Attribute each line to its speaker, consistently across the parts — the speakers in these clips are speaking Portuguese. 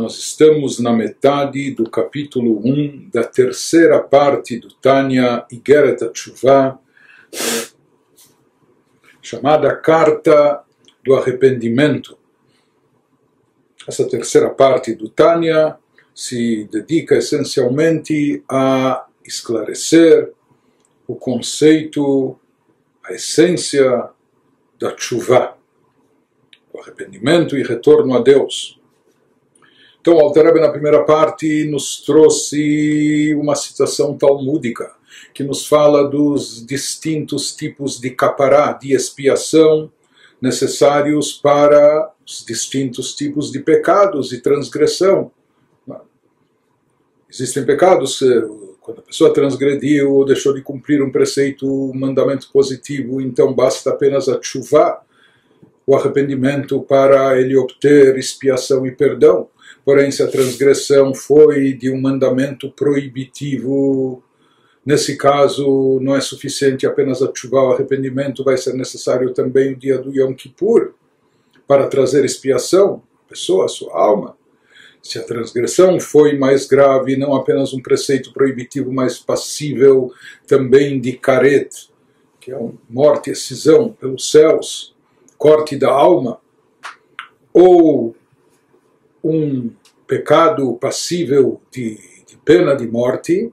Speaker 1: Nós estamos na metade do capítulo 1 da terceira parte do Tanya Igeret HaTeshuvah, chamada Carta do Arrependimento. Essa terceira parte do Tanya se dedica essencialmente a esclarecer o conceito, a essência da Teshuvah, o arrependimento e retorno a Deus. Então, o Alter Rebbe, na primeira parte, nos trouxe uma citação talmúdica que nos fala dos distintos tipos de capará, de expiação, necessários para os distintos tipos de pecados e transgressão. Existem pecados, quando a pessoa transgrediu ou deixou de cumprir um preceito, um mandamento positivo, então basta apenas a teshuvah, o arrependimento, para ele obter expiação e perdão. Porém, se a transgressão foi de um mandamento proibitivo, nesse caso não é suficiente apenas a teshuvah, o arrependimento, vai ser necessário também o dia do Yom Kippur para trazer expiação à pessoa, à sua alma. Se a transgressão foi mais grave, não apenas um preceito proibitivo, mas passível também de karet, que é uma morte, excisão pelos céus, corte da alma, ou um pecado passível de pena de morte,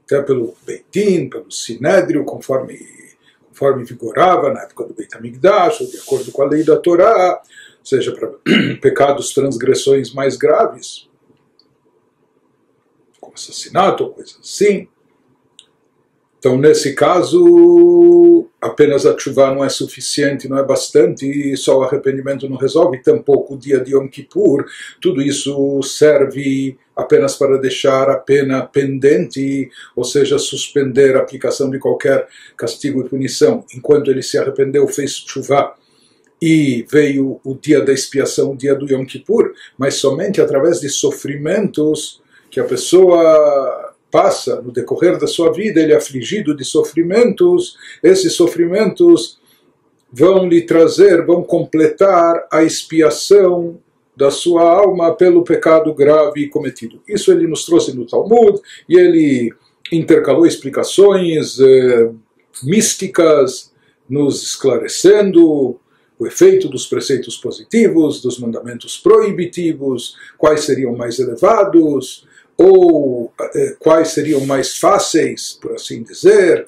Speaker 1: até pelo Beit Din, pelo Sinédrio, conforme vigorava na época do Beit HaMikdash, ou de acordo com a lei da Torá, seja para pecados, transgressões mais graves, como assassinato ou coisa assim. Então, nesse caso, apenas a teshuvah não é suficiente, não é bastante, e só o arrependimento não resolve, tampouco o dia de Yom Kippur. Tudo isso serve apenas para deixar a pena pendente, ou seja, suspender a aplicação de qualquer castigo e punição. Enquanto ele se arrependeu, fez teshuvah, e veio o dia da expiação, o dia do Yom Kippur, mas somente através de sofrimentos que a pessoa passa no decorrer da sua vida, ele é afligido de sofrimentos, esses sofrimentos vão lhe trazer, vão completar a expiação da sua alma pelo pecado grave cometido. Isso ele nos trouxe no Talmud, e ele intercalou explicações místicas, nos esclarecendo o efeito dos preceitos positivos, dos mandamentos proibitivos, quais seriam mais elevados, ou quais seriam mais fáceis, por assim dizer,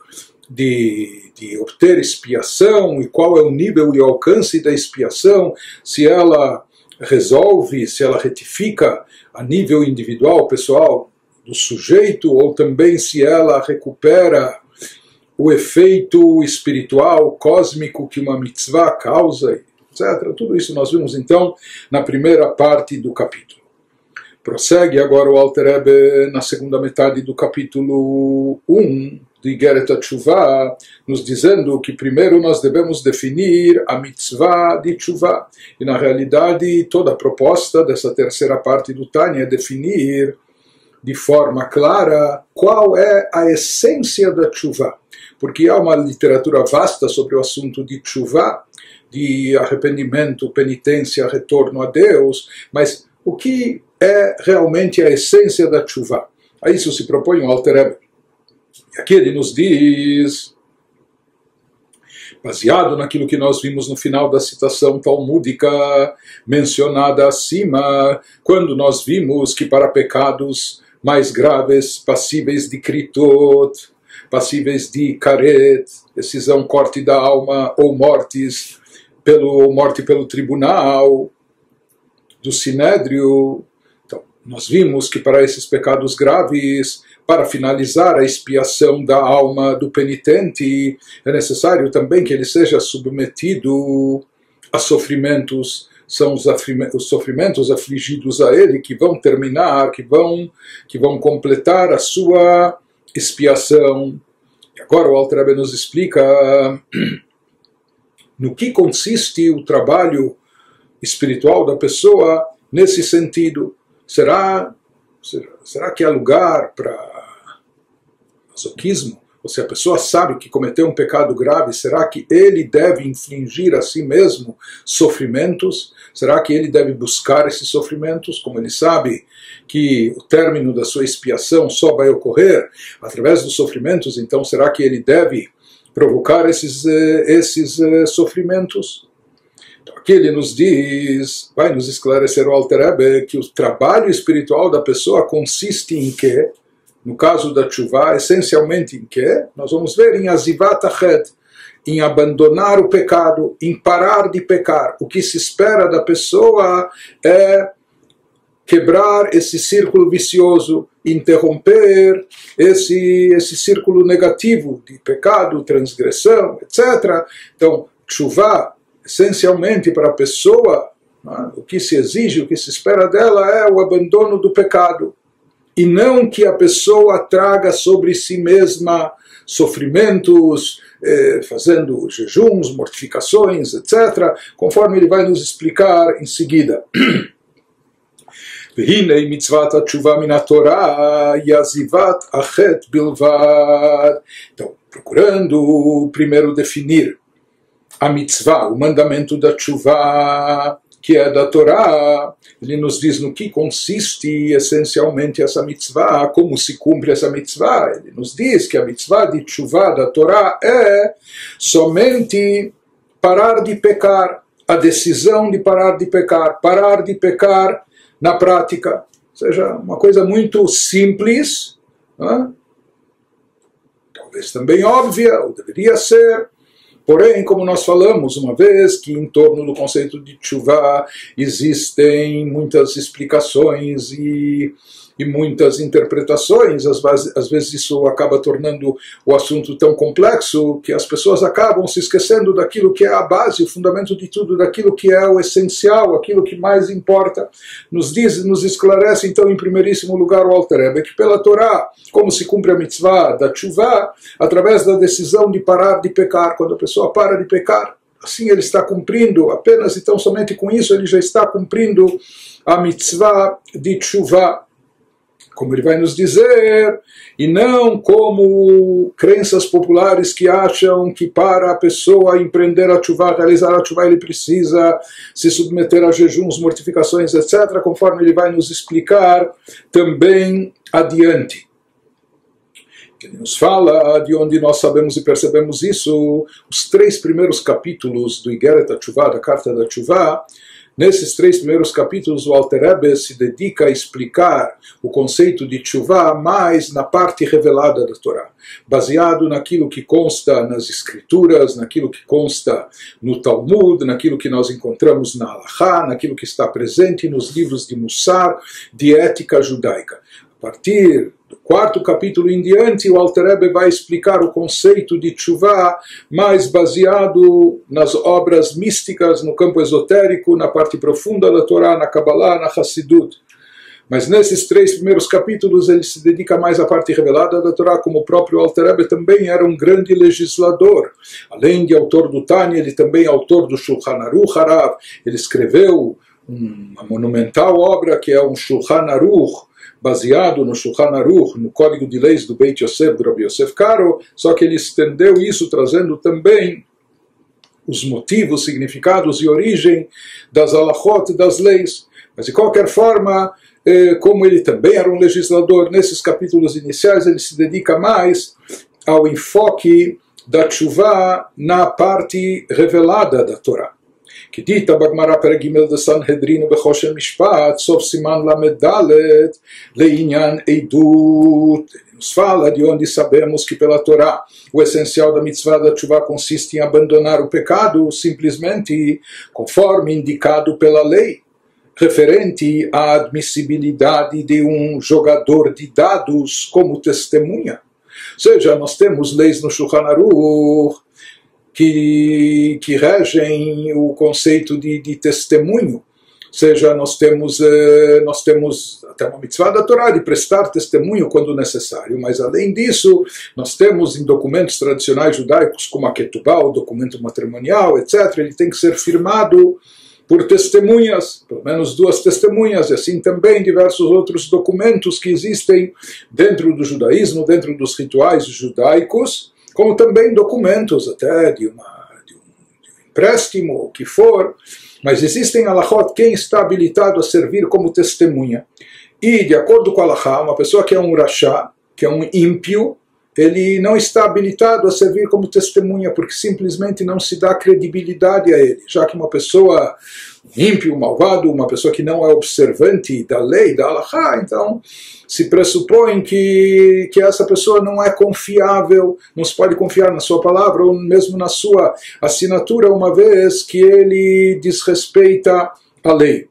Speaker 1: de obter expiação, e qual é o nível e o alcance da expiação, se ela resolve, se ela retifica a nível individual, pessoal, do sujeito, ou também se ela recupera o efeito espiritual, cósmico que uma mitzvah causa, etc. Tudo isso nós vimos então na primeira parte do capítulo. Prossegue agora o Alter Rebbe na segunda metade do capítulo 1 de Igeret HaTeshuvah, nos dizendo que primeiro nós devemos definir a mitzvah de teshuvah. E na realidade toda a proposta dessa terceira parte do Tanya é definir de forma clara qual é a essência da teshuvah. Porque há uma literatura vasta sobre o assunto de teshuvah, de arrependimento, penitência, retorno a Deus, mas o que é realmente a essência da teshuvah? A isso se propõe o Alter Rebbe. E aqui ele nos diz, baseado naquilo que nós vimos no final da citação talmúdica mencionada acima, quando nós vimos que para pecados mais graves, passíveis de kritot, passíveis de karet, excisão, corte da alma, ou morte pelo tribunal do Sinédrio, então, nós vimos que para esses pecados graves, para finalizar a expiação da alma do penitente, é necessário também que ele seja submetido a sofrimentos. São os sofrimentos afligidos a ele que vão terminar, que vão completar a sua expiação. E agora o Alter Rebbe nos explica no que consiste o trabalho espiritual da pessoa nesse sentido. Será que há lugar para masoquismo, ou se a pessoa sabe que cometeu um pecado grave, será que ele deve infligir a si mesmo sofrimentos? Será que ele deve buscar esses sofrimentos? Como ele sabe que o término da sua expiação só vai ocorrer através dos sofrimentos, então será que ele deve provocar esses sofrimentos? Então aqui ele nos diz, vai nos esclarecer o Alter Rebbe, que o trabalho espiritual da pessoa consiste em quê? No caso da Teshuvah, essencialmente em quê? Nós vamos ver em Azivat Achet, em abandonar o pecado, em parar de pecar. O que se espera da pessoa é quebrar esse círculo vicioso, interromper esse círculo negativo de pecado, transgressão, etc. Então, Teshuvah, essencialmente para a pessoa, o que se exige, o que se espera dela é o abandono do pecado. E não que a pessoa traga sobre si mesma sofrimentos, fazendo jejuns, mortificações, etc., conforme ele vai nos explicar em seguida. והנה מצוות התשובה מן התורה היא עזיבת החטא בלבד. Então, procurando primeiro definir a mitzvah, o mandamento da Teshuvah, que é da Torá, ele nos diz no que consiste essencialmente essa mitzvah, como se cumpre essa mitzvah. Ele nos diz que a mitzvah de Teshuvah da Torá é somente parar de pecar, a decisão de parar de pecar na prática. Ou seja, uma coisa muito simples, né? Talvez também óbvia, ou deveria ser. Porém, como nós falamos uma vez, que em torno do conceito de Teshuvah existem muitas explicações e muitas interpretações, às vezes isso acaba tornando o assunto tão complexo que as pessoas acabam se esquecendo daquilo que é a base, o fundamento de tudo, daquilo que é o essencial, aquilo que mais importa. Nos esclarece então em primeiríssimo lugar o Alter Rebbe que pela Torá, como se cumpre a mitzvah da Teshuvah, através da decisão de parar de pecar. Quando a pessoa para de pecar, assim ele está cumprindo, apenas e tão somente com isso ele já está cumprindo a mitzvah de Teshuvah, como ele vai nos dizer, e não como crenças populares que acham que para a pessoa empreender a Teshuvah, realizar a Teshuvah, ele precisa se submeter a jejuns, mortificações, etc., conforme ele vai nos explicar também adiante. Ele nos fala, de onde nós sabemos e percebemos isso, os 3 primeiros capítulos do Igeret HaTeshuvah, da Carta da Teshuvah. Nesses 3 primeiros capítulos, o Alter Rebbe se dedica a explicar o conceito de Teshuvah mais na parte revelada da Torá, baseado naquilo que consta nas Escrituras, naquilo que consta no Talmud, naquilo que nós encontramos na Halachá, naquilo que está presente nos livros de Mussar, de ética judaica. A partir do 4º capítulo em diante, o Alter Rebbe vai explicar o conceito de Teshuvah mais baseado nas obras místicas, no campo esotérico, na parte profunda da Torá, na Kabbalah, na Hassidut. Mas nesses 3 primeiros capítulos ele se dedica mais à parte revelada da Torá, como o próprio Alter Rebbe também era um grande legislador. Além de autor do Tânia, ele também é autor do Shulchan Aruch Harav. Ele escreveu uma monumental obra que é um Shulchan Aruch, baseado no Shulchan Aruch, no Código de Leis do Beit Yosef, do Rabbi Yosef Karo, só que ele estendeu isso trazendo também os motivos, significados e origem das halachot, das leis. Mas de qualquer forma, como ele também era um legislador, nesses capítulos iniciais ele se dedica mais ao enfoque da Teshuvah na parte revelada da Torá. Que dita Bagmará Perek Gimel de Sanhedrin Bechoshen Mishpat, sob Siman Lamed Dalet, Leinyan Eidut. Ele nos fala de onde sabemos que pela Torá o essencial da mitzvah da Teshuvah consiste em abandonar o pecado, simplesmente conforme indicado pela lei, referente à admissibilidade de um jogador de dados como testemunha. Ou seja, nós temos leis no Shulchan Aruch que regem o conceito de testemunho. Ou seja, nós temos até uma mitzvah da Torá de prestar testemunho quando necessário, mas além disso, nós temos em documentos tradicionais judaicos, como a Ketubá, o documento matrimonial, etc., ele tem que ser firmado por testemunhas, pelo menos 2 testemunhas, e assim também diversos outros documentos que existem dentro do judaísmo, dentro dos rituais judaicos, como também documentos até de um empréstimo, o que for, mas existem halachot quem está habilitado a servir como testemunha. E, de acordo com a halachá, uma pessoa que é um rachá, que é um ímpio, ele não está habilitado a servir como testemunha, porque simplesmente não se dá credibilidade a ele, já que uma pessoa ímpio, malvado, uma pessoa que não é observante da lei, da halachá, então se pressupõe que essa pessoa não é confiável, não se pode confiar na sua palavra ou mesmo na sua assinatura, uma vez que ele desrespeita a lei.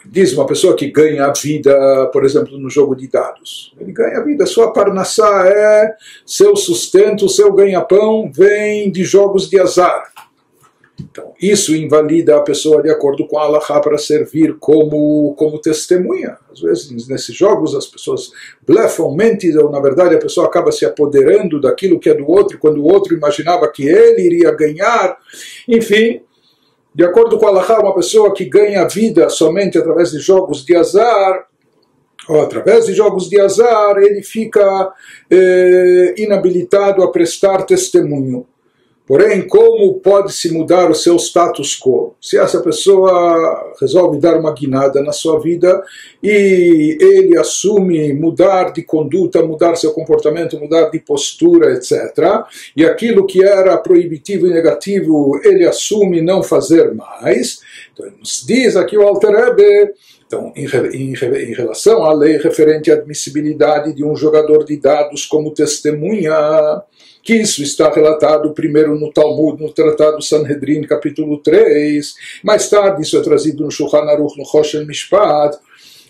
Speaker 1: Diz uma pessoa que ganha a vida, por exemplo, no jogo de dados. Ele ganha a vida, sua parnassá é seu sustento, seu ganha-pão vem de jogos de azar. Então, isso invalida a pessoa de acordo com a halachá para servir como testemunha. Às vezes, nesses jogos, as pessoas blefam, mentem, ou na verdade a pessoa acaba se apoderando daquilo que é do outro, quando o outro imaginava que ele iria ganhar. Enfim, de acordo com a halachá, uma pessoa que ganha vida somente através de jogos de azar, ou através de jogos de azar, ele fica inabilitado a prestar testemunho. Porém, como pode-se mudar o seu status quo? Se essa pessoa resolve dar uma guinada na sua vida e ele assume mudar de conduta, mudar seu comportamento, mudar de postura, etc., e aquilo que era proibitivo e negativo, ele assume não fazer mais, então nos diz aqui o Alter Rebbe, então, em relação à lei referente à admissibilidade de um jogador de dados como testemunha, que isso está relatado primeiro no Talmud, no Tratado Sanhedrin, capítulo 3, mais tarde isso é trazido no Shulchan Aruch, no Choshen Mishpat,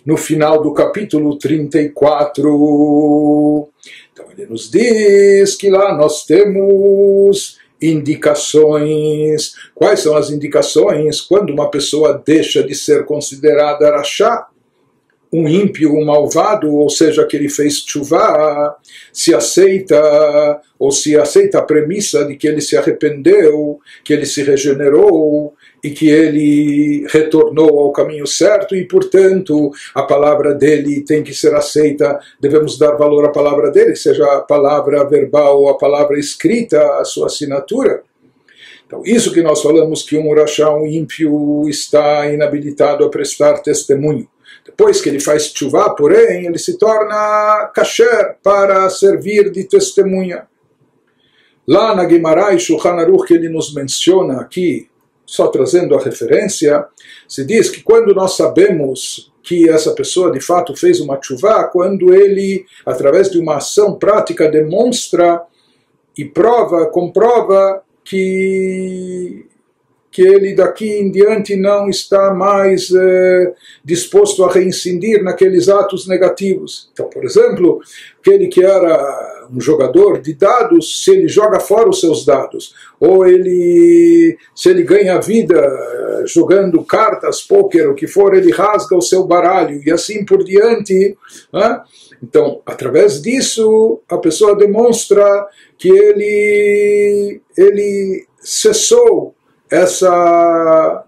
Speaker 1: no final do capítulo 34. Então ele nos diz que lá nós temos indicações. Quais são as indicações? Quando uma pessoa deixa de ser considerada rachá, um ímpio, um malvado, ou seja, que ele fez tchuvá, se aceita, ou se aceita a premissa de que ele se arrependeu, que ele se regenerou, e que ele retornou ao caminho certo, e, portanto, a palavra dele tem que ser aceita, devemos dar valor à palavra dele, seja a palavra verbal ou a palavra escrita, a sua assinatura. Então, isso que nós falamos que um rachá, um ímpio, está inabilitado a prestar testemunho. Depois que ele faz tchuvá, porém, ele se torna kasher para servir de testemunha. Lá na Gemara e Shulchan Aruch, que ele nos menciona aqui, só trazendo a referência, se diz que quando nós sabemos que essa pessoa de fato fez uma tchuvá, quando ele, através de uma ação prática, demonstra e comprova que ele daqui em diante não está mais disposto a reincidir naqueles atos negativos. Então, por exemplo, aquele que era um jogador de dados, se ele joga fora os seus dados, ou se ele ganha vida jogando cartas, pôquer, o que for, ele rasga o seu baralho, e assim por diante. Né? Então, através disso, a pessoa demonstra que ele cessou essa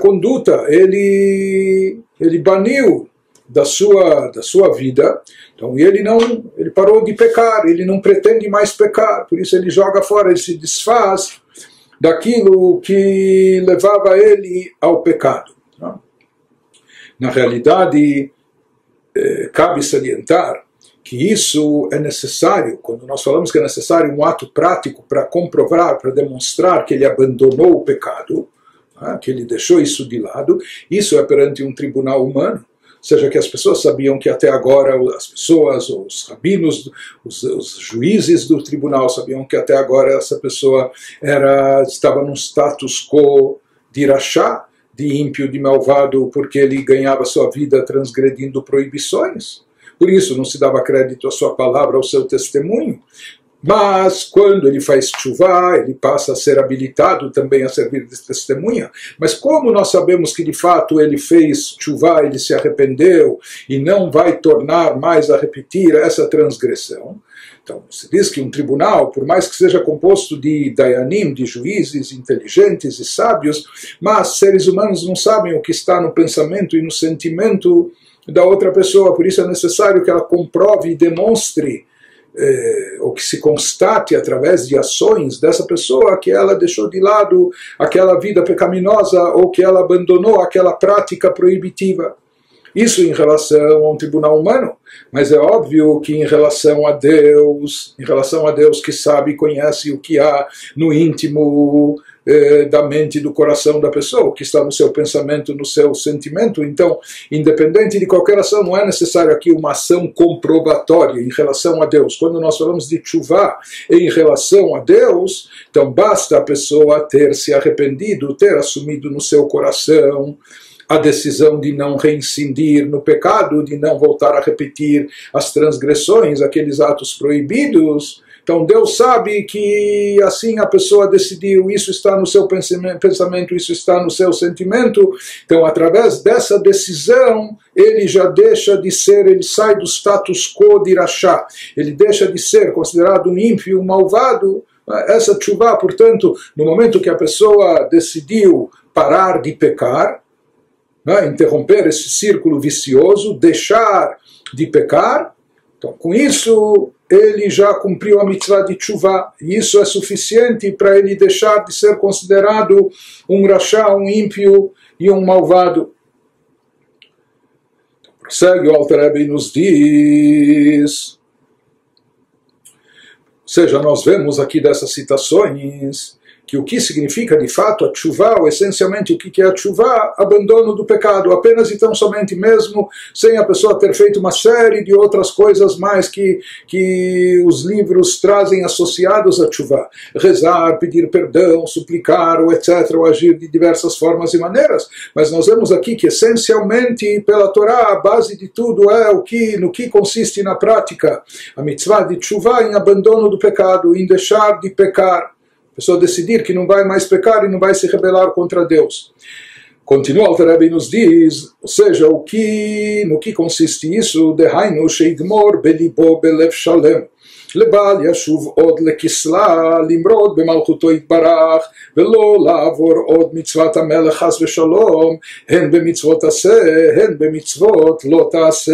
Speaker 1: conduta, ele baniu da sua vida. Então ele parou de pecar, ele não pretende mais pecar, por isso ele joga fora, ele se desfaz daquilo que levava ele ao pecado. Na realidade, cabe salientar que isso é necessário, quando nós falamos que é necessário um ato prático para comprovar, para demonstrar que ele abandonou o pecado, que ele deixou isso de lado, isso é perante um tribunal humano, ou seja, que as pessoas sabiam que até agora, as pessoas, os rabinos, os juízes do tribunal sabiam que até agora essa pessoa estava num status quo de rachá, de ímpio, de malvado, porque ele ganhava sua vida transgredindo proibições. Por isso não se dava crédito à sua palavra, ao seu testemunho. Mas quando ele faz tshuva, ele passa a ser habilitado também a servir de testemunha. Mas como nós sabemos que de fato ele fez tshuva, ele se arrependeu e não vai tornar mais a repetir essa transgressão? Então, se diz que um tribunal, por mais que seja composto de dayanim, de juízes inteligentes e sábios, mas seres humanos não sabem o que está no pensamento e no sentimento da outra pessoa, por isso é necessário que ela comprove e demonstre, ou que se constate através de ações dessa pessoa que ela deixou de lado aquela vida pecaminosa ou que ela abandonou aquela prática proibitiva. Isso em relação a um tribunal humano, mas é óbvio que em relação a Deus que sabe e conhece o que há no íntimo da mente e do coração da pessoa, o que está no seu pensamento, no seu sentimento. Então, independente de qualquer ação, não é necessário aqui uma ação comprobatória em relação a Deus. Quando nós falamos de tshuva em relação a Deus, então basta a pessoa ter se arrependido, ter assumido no seu coração a decisão de não reincidir no pecado, de não voltar a repetir as transgressões, aqueles atos proibidos. Então Deus sabe que assim a pessoa decidiu, isso está no seu pensamento, isso está no seu sentimento. Então através dessa decisão ele já deixa de ser, ele sai do status quo de Rashá, ele deixa de ser considerado um ímpio, um malvado. Essa tshuva, portanto, no momento que a pessoa decidiu parar de pecar, interromper esse círculo vicioso, deixar de pecar, então com isso ele já cumpriu a mitzvah de tshuva, e isso é suficiente para ele deixar de ser considerado um rachá, um ímpio e um malvado. Então, prossegue o Alter Rebbe e nos diz, ou seja, nós vemos aqui dessas citações que o que significa de fato a tshuva, ou essencialmente o que é a tshuva, abandono do pecado, apenas e tão somente mesmo, sem a pessoa ter feito uma série de outras coisas mais que os livros trazem associados a tshuva. Rezar, pedir perdão, suplicar, ou etc., ou agir de diversas formas e maneiras. Mas nós vemos aqui que essencialmente pela Torá, a base de tudo é no que consiste na prática. A mitzvah de tshuva em abandono do pecado, em deixar de pecar. A pessoa decidir que não vai mais pecar e não vai se rebelar contra Deus. Continua o Alter Rebbe e nos diz, ou seja, no que consiste isso? Dehainu sheigmor belibo belev shalem. לבל ישוב עוד לכסלה, למרוד במלכותו יתברך, ולא לעבור עוד מצוות המלך חס ושלום, הן במצוות עשה, הן במצוות לא תעשה.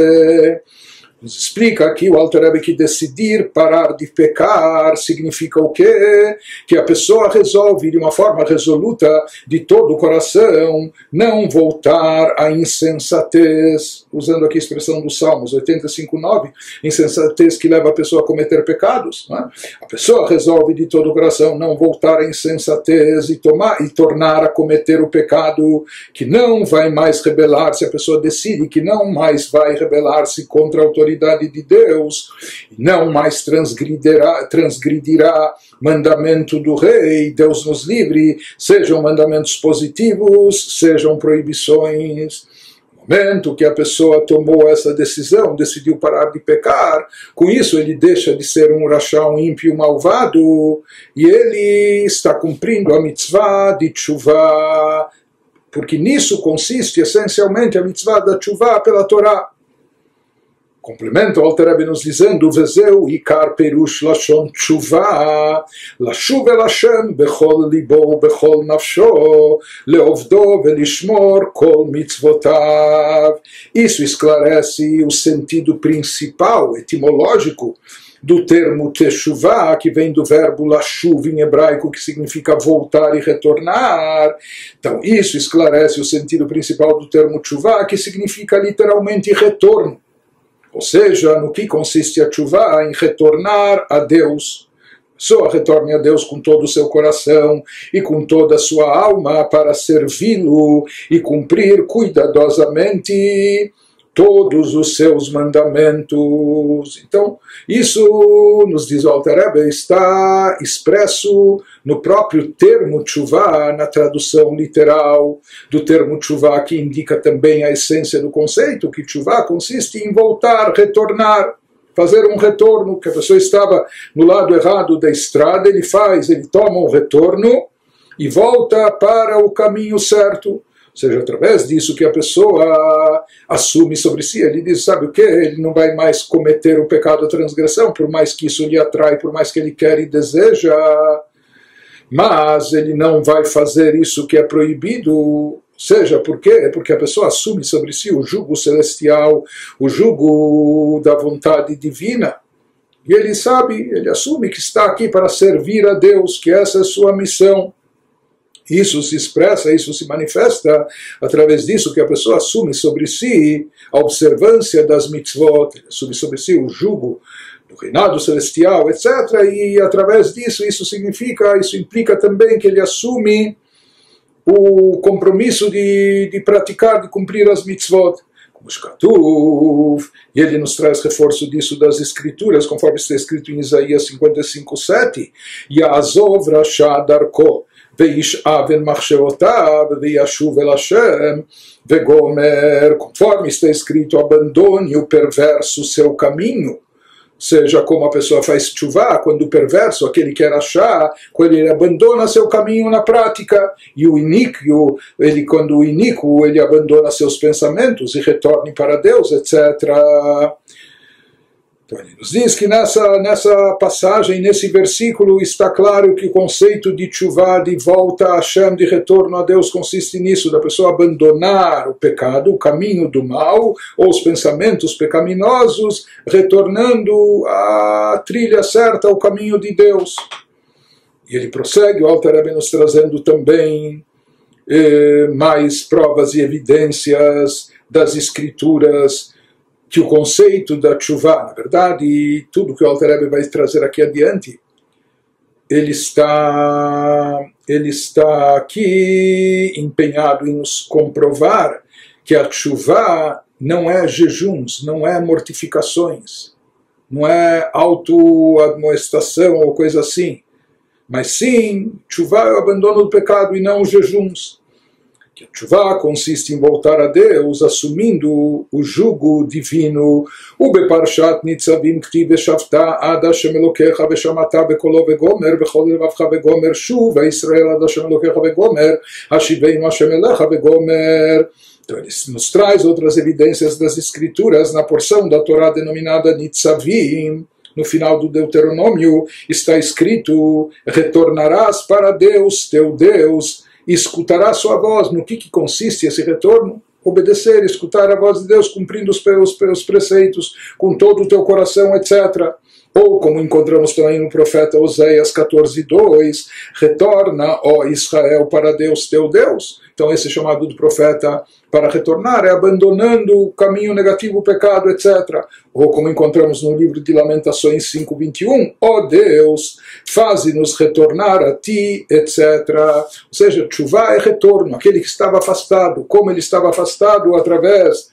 Speaker 1: Nos explica aqui o Alter Rebbe que decidir parar de pecar significa o quê? Que a pessoa resolve de uma forma resoluta, de todo o coração, não voltar à insensatez, usando aqui a expressão dos Salmos 85:9, insensatez que leva a pessoa a cometer pecados. Não é? A pessoa resolve de todo o coração não voltar à insensatez e tornar a cometer o pecado, que não vai mais rebelar-se, a pessoa decide que não mais vai rebelar-se contra a autoridade de Deus, e não mais transgredirá mandamento do rei. Deus nos livre, sejam mandamentos positivos, sejam proibições. No momento que a pessoa tomou essa decisão, decidiu parar de pecar, com isso ele deixa de ser um rachá, um ímpio, malvado, e ele está cumprindo a mitzvah de tshuva, porque nisso consiste essencialmente a mitzvah da tshuva pela Torá. Complemento o Alter Rebbe nos dizendo, vezeu ikar perush lashon tshuva, lashuv el Hashem bechol libo bechol nafsho, leovdo velishmor kol mitzvotav. Isso esclarece o sentido principal, etimológico, do termo teshuvah, que vem do verbo lashuv em hebraico, que significa voltar e retornar. Então, isso esclarece o sentido principal do termo teshuvah, que significa literalmente retorno. Ou seja, no que consiste a tshuva? Em retornar a Deus. A pessoa retorne a Deus com todo o seu coração e com toda a sua alma para servi-lo e cumprir cuidadosamente todos os seus mandamentos. Então, isso, nos diz o Alter Rebbe, está expresso no próprio termo tshuva, na tradução literal do termo tshuva, que indica também a essência do conceito, que tshuva consiste em voltar, retornar. fazer um retorno, que a pessoa estava no lado errado da estrada, ele toma um retorno e volta para o caminho certo. Ou seja, através disso que a pessoa assume sobre si, ele diz, sabe o que? Ele não vai mais cometer o pecado da transgressão, por mais que isso lhe atrai, por mais que ele quer e deseja, mas ele não vai fazer isso que é proibido. Seja, por quê? Porque a pessoa assume sobre si o jugo celestial, o jugo da vontade divina. E ele assume que está aqui para servir a Deus, que essa é a sua missão. Isso se expressa, isso se manifesta através disso que a pessoa assume sobre si a observância das mitzvot, assume sobre si o jugo do reinado celestial, etc. E através disso, isso implica também que ele assume o compromisso de praticar, de cumprir as mitzvot, como Shkatuv, e ele nos traz reforço disso das escrituras, conforme está escrito em Isaías 55:7, Ya'azov rasha darko, ve'yish'av el machshevotav, ve'yashuv el Hashem, ve'gomer, conforme está escrito, abandone o perverso seu caminho. Seja como a pessoa faz tshuva, quando o perverso, aquele que quer achar, quando ele abandona seu caminho na prática, e o iníquo, quando o iníquo ele abandona seus pensamentos e retorne para Deus, etc. Então ele nos diz que nessa passagem, nesse versículo, está claro que o conceito de tshuva, de volta a Hashem, de retorno a Deus, consiste nisso, da pessoa abandonar o pecado, o caminho do mal, ou os pensamentos pecaminosos, retornando à trilha certa, ao caminho de Deus. E ele prossegue, o Alter Rebbe nos trazendo também mais provas e evidências das escrituras, que o conceito da tshuva, na verdade, tudo que o Alter Rebbe vai trazer aqui adiante, ele está aqui empenhado em nos comprovar que a tshuva não é jejuns, não é mortificações, não é autoadmoestação ou coisa assim, mas sim, tshuva é o abandono do pecado e não os jejuns. Que a tshuva consiste em voltar a Deus, assumindo o jugo divino. Ubeparshat nitzavim ktiv veshavta ad Hashem Elokecha veshamata bekolo vegomer bechol levavcha vegomer shuv Israel ad Hashem Elokecha vegomer hashiveinu Hashem elecha vegomer. Então ele nos traz outras evidências das escrituras na porção da Torá denominada Nitzavim. No final do Deuteronômio está escrito: retornarás para Deus, teu Deus, e escutará sua voz. No que consiste esse retorno? Obedecer, escutar a voz de Deus, cumprindo os preceitos com todo o teu coração, etc. Ou, como encontramos também no profeta Oséias 14:2, retorna, ó Israel, para Deus, teu Deus. Então esse chamado do profeta para retornar é abandonando o caminho negativo, o pecado, etc. Ou como encontramos no livro de Lamentações 5:21, ó Deus, faze-nos retornar a ti, etc. Ou seja, tshuva é retorno, aquele que estava afastado. Como ele estava afastado? Através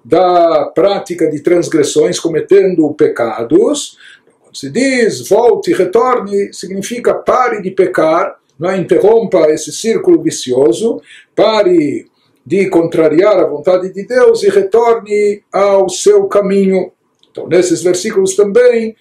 Speaker 1: da prática de transgressões, cometendo pecados. Quando se diz volte e retorne, significa pare de pecar, não é? Interrompa esse círculo vicioso, pare de contrariar a vontade de Deus e retorne ao seu caminho. Então, nesses versículos também,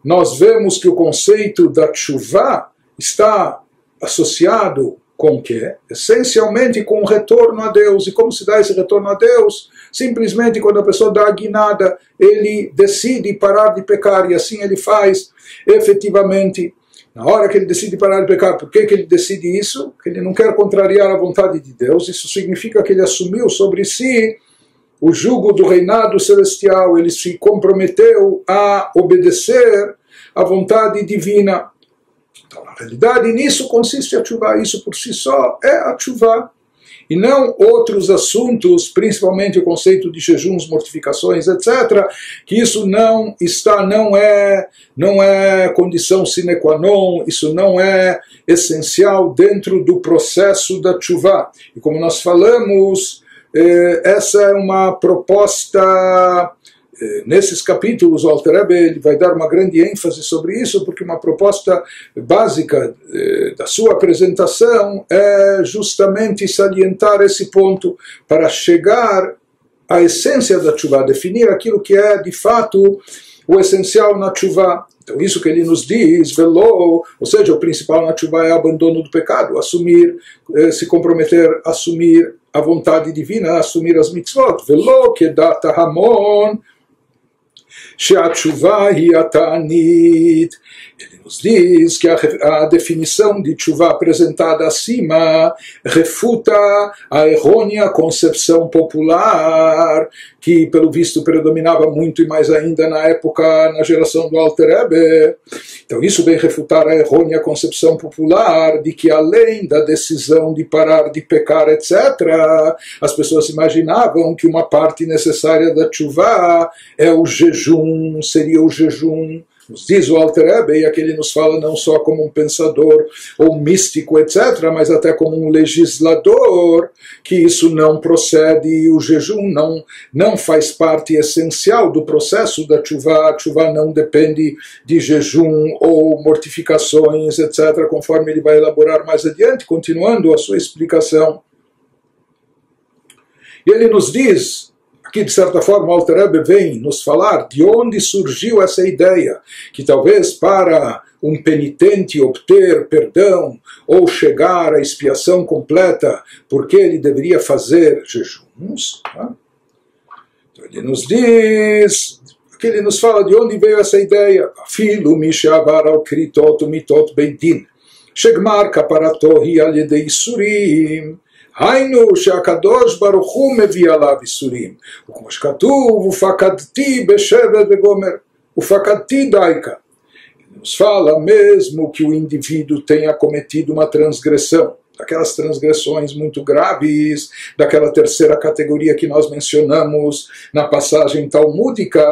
Speaker 1: nós vemos que o conceito da tshuva está associado com o quê? Essencialmente com o retorno a Deus. E como se dá esse retorno a Deus? Simplesmente quando a pessoa dá a guinada, ele decide parar de pecar, e assim ele faz efetivamente. Na hora que ele decide parar de pecar, por que ele decide isso? Porque ele não quer contrariar a vontade de Deus. Isso significa que ele assumiu sobre si o jugo do reinado celestial. Ele se comprometeu a obedecer à vontade divina. Então, na realidade, nisso consiste a tshuva. Isso por si só é a tshuva. E não outros assuntos, principalmente o conceito de jejuns, mortificações, etc., que isso não é condição sine qua non, isso não é essencial dentro do processo da tshuva. E como nós falamos, essa é uma proposta. Nesses capítulos, o Alter Rebbe ele vai dar uma grande ênfase sobre isso, porque uma proposta básica da sua apresentação é justamente salientar esse ponto para chegar à essência da tshuva, definir aquilo que é de fato o essencial na tshuva. Então isso que ele nos diz, velo, ou seja, o principal na tshuva é o abandono do pecado, assumir, se comprometer, assumir a vontade divina, assumir as mitzvot. Velo kedat hamon, she'atshuva hi ata'anit. Ele nos diz que a definição de tshuva apresentada acima refuta a errônea concepção popular que, pelo visto, predominava muito e mais ainda na época, na geração do Alter Rebbe. Então isso vem refutar a errônea concepção popular de que, além da decisão de parar de pecar, etc., as pessoas imaginavam que uma parte necessária da tshuva é o jejum, seria o jejum. Nos diz o Alter Rebbe, e aqui ele nos fala não só como um pensador ou místico, etc., mas até como um legislador, que isso não procede, o jejum não faz parte essencial do processo da tshuva. A tshuva não depende de jejum ou mortificações, etc., conforme ele vai elaborar mais adiante, continuando a sua explicação. E ele nos diz, aqui, de certa forma, o Alter Rebbe vem nos falar de onde surgiu essa ideia, que talvez para um penitente obter perdão ou chegar à expiação completa, porque ele deveria fazer jejuns. Tá? Então ele nos diz, aqui ele nos fala de onde veio essa ideia. Afilu mishavar al kritot umitot beidin, shegmar kaparato hi al yedei isurim, היינו שהקדוש ברוך הוא מביא עליו איסורים, וכמו שכתוב, ופקדתי בשבט וגומר, ופקדתי דייקה. Nos fala mesmo que o indivíduo tenha cometido uma transgressão, daquelas transgressões muito graves, daquela terceira categoria que nós mencionamos na passagem talmúdica,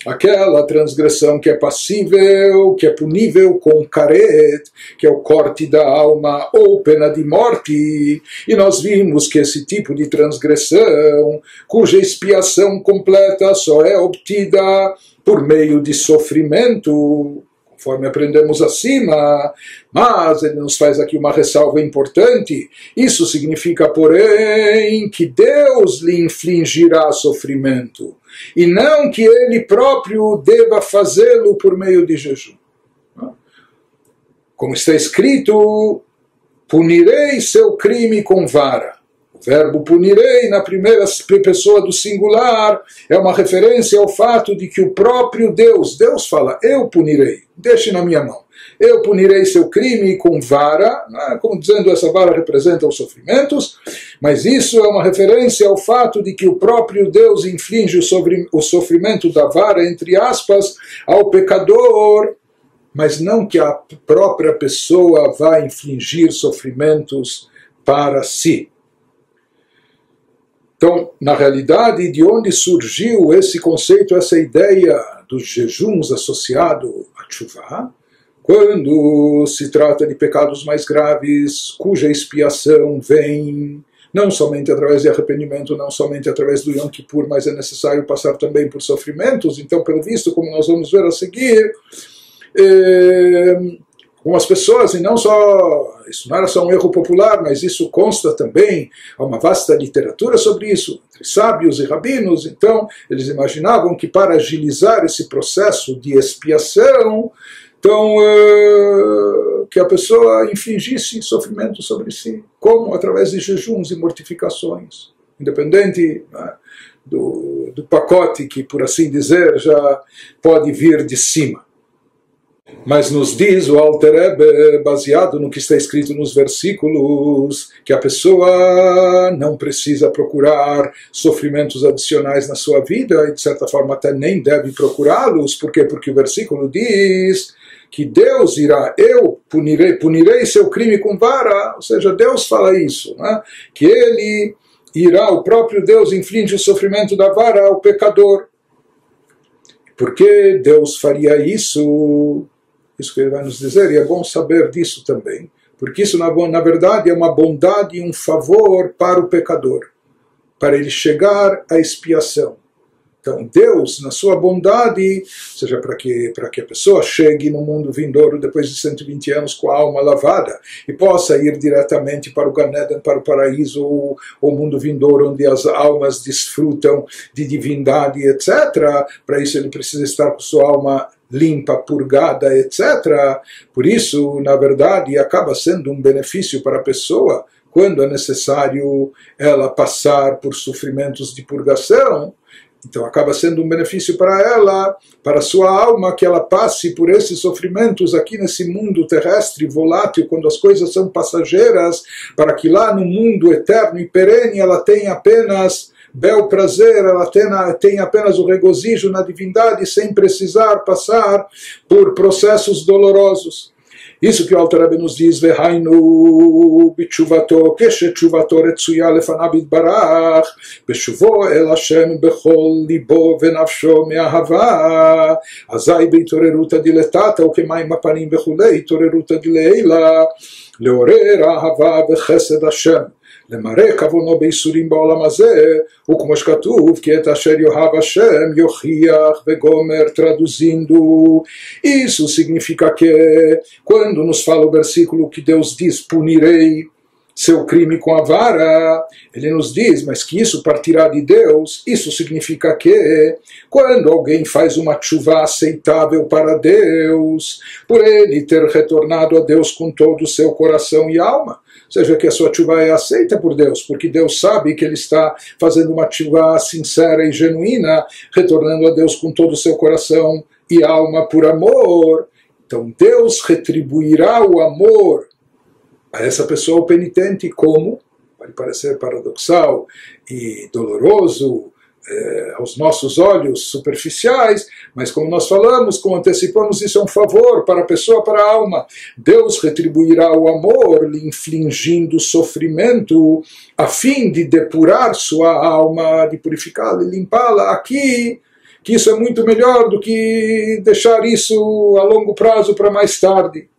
Speaker 1: aquela transgressão que é passível, que é punível com karet, que é o corte da alma ou pena de morte. E nós vimos que esse tipo de transgressão, cuja expiação completa só é obtida por meio de sofrimento, conforme aprendemos acima, mas ele nos faz aqui uma ressalva importante. Isso significa, porém, que Deus lhe infligirá sofrimento, e não que ele próprio deva fazê-lo por meio de jejum. Como está escrito, punirei seu crime com vara. O verbo punirei, na primeira pessoa do singular, é uma referência ao fato de que o próprio Deus fala, eu punirei, deixe na minha mão. Eu punirei seu crime com vara, como dizendo, essa vara representa os sofrimentos, mas isso é uma referência ao fato de que o próprio Deus inflige o sofrimento da vara, entre aspas, ao pecador, mas não que a própria pessoa vá infligir sofrimentos para si. Então, na realidade, de onde surgiu esse conceito, essa ideia dos jejuns associado à tshuva? Quando se trata de pecados mais graves, cuja expiação vem não somente através de arrependimento, não somente através do Yom Kippur, mas é necessário passar também por sofrimentos. Então, pelo visto, como nós vamos ver a seguir, algumas pessoas, e não só, isso não era só um erro popular, mas isso consta também, há uma vasta literatura sobre isso, entre sábios e rabinos. Então eles imaginavam que para agilizar esse processo de expiação, então, que a pessoa infligisse sofrimento sobre si, como através de jejuns e mortificações, independente, né, do pacote que, por assim dizer, já pode vir de cima. Mas nos diz o Alter Rebbe, baseado no que está escrito nos versículos, que a pessoa não precisa procurar sofrimentos adicionais na sua vida, e de certa forma até nem deve procurá-los. Por quê? Porque o versículo diz que Deus irá, eu punirei seu crime com vara, ou seja, Deus fala isso, né? Que ele irá, o próprio Deus inflige o sofrimento da vara ao pecador. Por que Deus faria isso? Isso que ele vai nos dizer, e é bom saber disso também, porque isso na verdade é uma bondade e um favor para o pecador, para ele chegar à expiação, Então Deus, na sua bondade, ou seja, para que a pessoa chegue no mundo vindouro depois de 120 anos com a alma lavada e possa ir diretamente para o Gan Eden, para o paraíso, ou o mundo vindouro onde as almas desfrutam de divindade, etc. Para isso ele precisa estar com sua alma limpa, purgada, etc. Por isso, na verdade, acaba sendo um benefício para a pessoa quando é necessário ela passar por sofrimentos de purgação. Então acaba sendo um benefício para ela, para a sua alma, que ela passe por esses sofrimentos aqui nesse mundo terrestre, volátil, quando as coisas são passageiras, para que lá no mundo eterno e perene ela tenha apenas bel prazer, ela tenha apenas o regozijo na divindade, sem precisar passar por processos dolorosos. Isso que o Alter Rebbe nos diz, Vehainu b'tshuvato, keshetchuvato retzuya lefanav yitbarach, beshuvo el Hashem bechol libo venafsho me'ahava, azai beitoreruta diletata, ukemaim apanim bechulei, toreruta dileila, leorer ahava vechesed Hashem. למראה כוונו בייסורים בעולם הזה, וכמו שכתוב, כי את אשר יאהב השם יוכיח וגומר, traduzindo. Isso significa que, quando nos fala o versículo que Deus diz, punirei seu crime com a vara, ele nos diz, mas que isso partirá de Deus. Isso significa que, quando alguém faz uma tshuva aceitável para Deus, por ele ter retornado a Deus com todo o seu coração e alma, ou seja, que a sua tshuva é aceita por Deus, porque Deus sabe que ele está fazendo uma tshuva sincera e genuína, retornando a Deus com todo o seu coração e alma por amor. Então Deus retribuirá o amor a essa pessoa penitente, como? Pode parecer paradoxal e doloroso aos nossos olhos superficiais, mas como nós falamos, como antecipamos, isso é um favor para a pessoa, para a alma. Deus retribuirá o amor, lhe infligindo sofrimento, a fim de depurar sua alma, de purificá-la e limpá-la aqui, que isso é muito melhor do que deixar isso a longo prazo para mais tarde.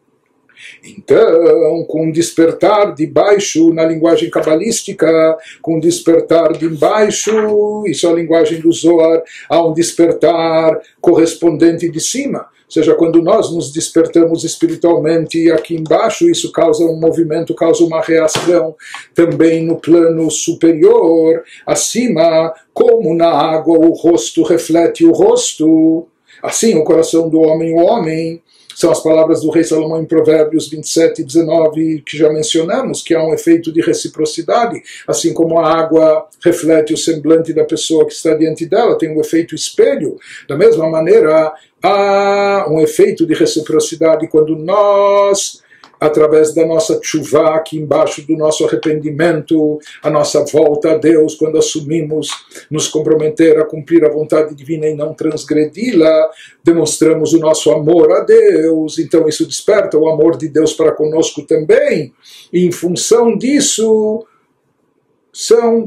Speaker 1: Então, com despertar de baixo, na linguagem cabalística, com despertar de baixo, isso é a linguagem do Zohar, há um despertar correspondente de cima. Ou seja, quando nós nos despertamos espiritualmente aqui embaixo, isso causa um movimento, causa uma reação também no plano superior, acima, como na água o rosto reflete o rosto, assim o coração do homem, o homem. São as palavras do rei Salomão em Provérbios 27 e 19, que já mencionamos, que há um efeito de reciprocidade, assim como a água reflete o semblante da pessoa que está diante dela, tem um efeito espelho. Da mesma maneira, há um efeito de reciprocidade quando nós, através da nossa tshuva, aqui embaixo do nosso arrependimento, a nossa volta a Deus, quando assumimos nos comprometer a cumprir a vontade divina e não transgredi-la, demonstramos o nosso amor a Deus. Então isso desperta o amor de Deus para conosco também, e em função disso,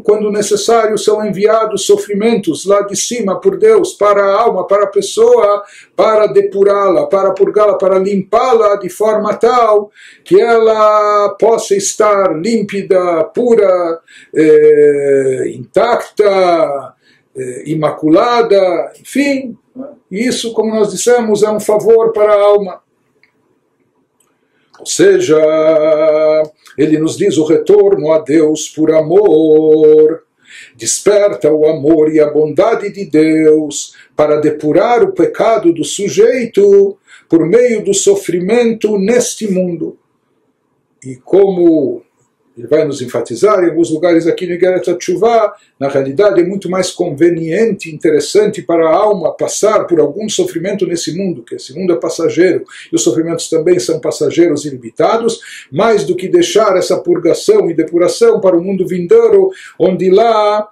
Speaker 1: quando necessário, são enviados sofrimentos lá de cima por Deus para a alma, para a pessoa, para depurá-la, para purgá-la, para limpá-la de forma tal que ela possa estar límpida, pura, intacta, imaculada, enfim. Isso, como nós dissemos, é um favor para a alma. Ou seja, ele nos diz o retorno a Deus por amor. Desperta o amor e a bondade de Deus para depurar o pecado do sujeito por meio do sofrimento neste mundo. E como ele vai nos enfatizar em alguns lugares aqui no Igeret HaTeshuvah, na realidade é muito mais conveniente, interessante para a alma passar por algum sofrimento nesse mundo, que esse mundo é passageiro, e os sofrimentos também são passageiros e limitados, mais do que deixar essa purgação e depuração para o mundo vindouro, onde lá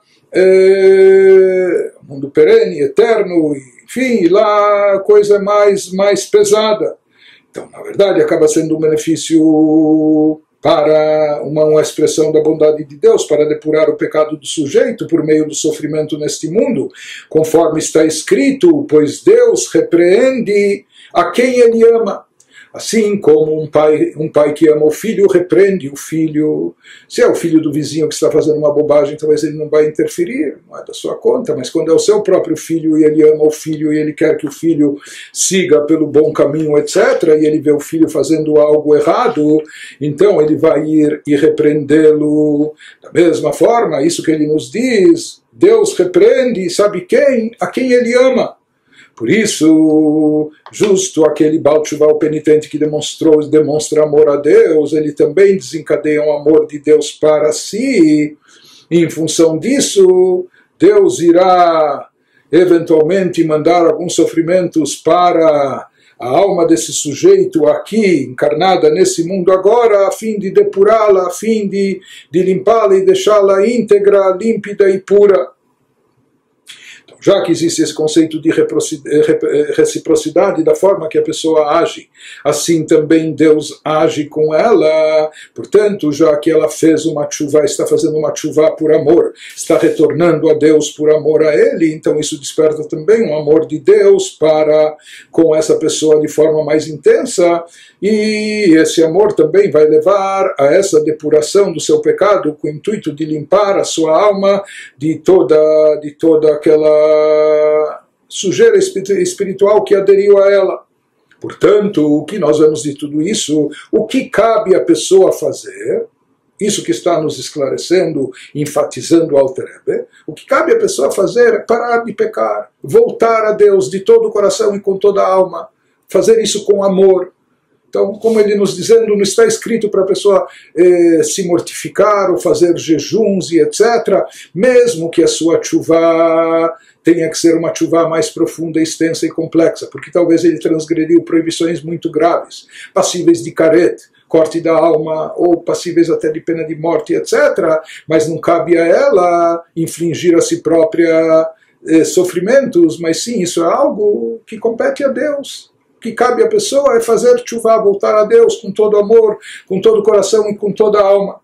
Speaker 1: o mundo perene, eterno, enfim, lá a coisa é mais pesada. Então, na verdade, acaba sendo um benefício para uma expressão da bondade de Deus, para depurar o pecado do sujeito por meio do sofrimento neste mundo, conforme está escrito, pois Deus repreende a quem Ele ama. Assim como um pai que ama o filho, repreende o filho. Se é o filho do vizinho que está fazendo uma bobagem, talvez ele não vai interferir, não é da sua conta, mas quando é o seu próprio filho e ele ama o filho e ele quer que o filho siga pelo bom caminho, etc., e ele vê o filho fazendo algo errado, então ele vai ir e repreendê-lo. Da mesma forma, isso que ele nos diz, Deus repreende, sabe quem? A quem ele ama. Por isso, justo aquele Baal Teshuvah, o penitente que demonstra amor a Deus, ele também desencadeia um amor de Deus para si. E em função disso, Deus irá eventualmente mandar alguns sofrimentos para a alma desse sujeito aqui, encarnada nesse mundo agora, a fim de depurá-la, a fim de limpá-la e deixá-la íntegra, límpida e pura. Já que existe esse conceito de reciprocidade da forma que a pessoa age, assim também Deus age com ela. Portanto, já que ela fez uma tshuva, está fazendo uma tshuva por amor, está retornando a Deus por amor a Ele, então isso desperta também um amor de Deus para com essa pessoa de forma mais intensa, e esse amor também vai levar a essa depuração do seu pecado com o intuito de limpar a sua alma de toda aquela sujeira espiritual que aderiu a ela. Portanto, o que nós vemos de tudo isso, o que cabe à pessoa fazer, isso que está nos esclarecendo, enfatizando o Alter Rebbe, o que cabe à pessoa fazer é parar de pecar, voltar a Deus de todo o coração e com toda a alma, fazer isso com amor. Então, como ele nos dizendo, não está escrito para a pessoa se mortificar ou fazer jejuns e etc., mesmo que a sua tshuva tenha que ser uma tshuva mais profunda, extensa e complexa, porque talvez ele transgrediu proibições muito graves, passíveis de karet, corte da alma, ou passíveis até de pena de morte, etc., mas não cabe a ela infligir a si própria sofrimentos, mas sim, isso é algo que compete a Deus. O que cabe à pessoa é fazer tshuva, voltar a Deus com todo amor, com todo o coração e com toda a alma.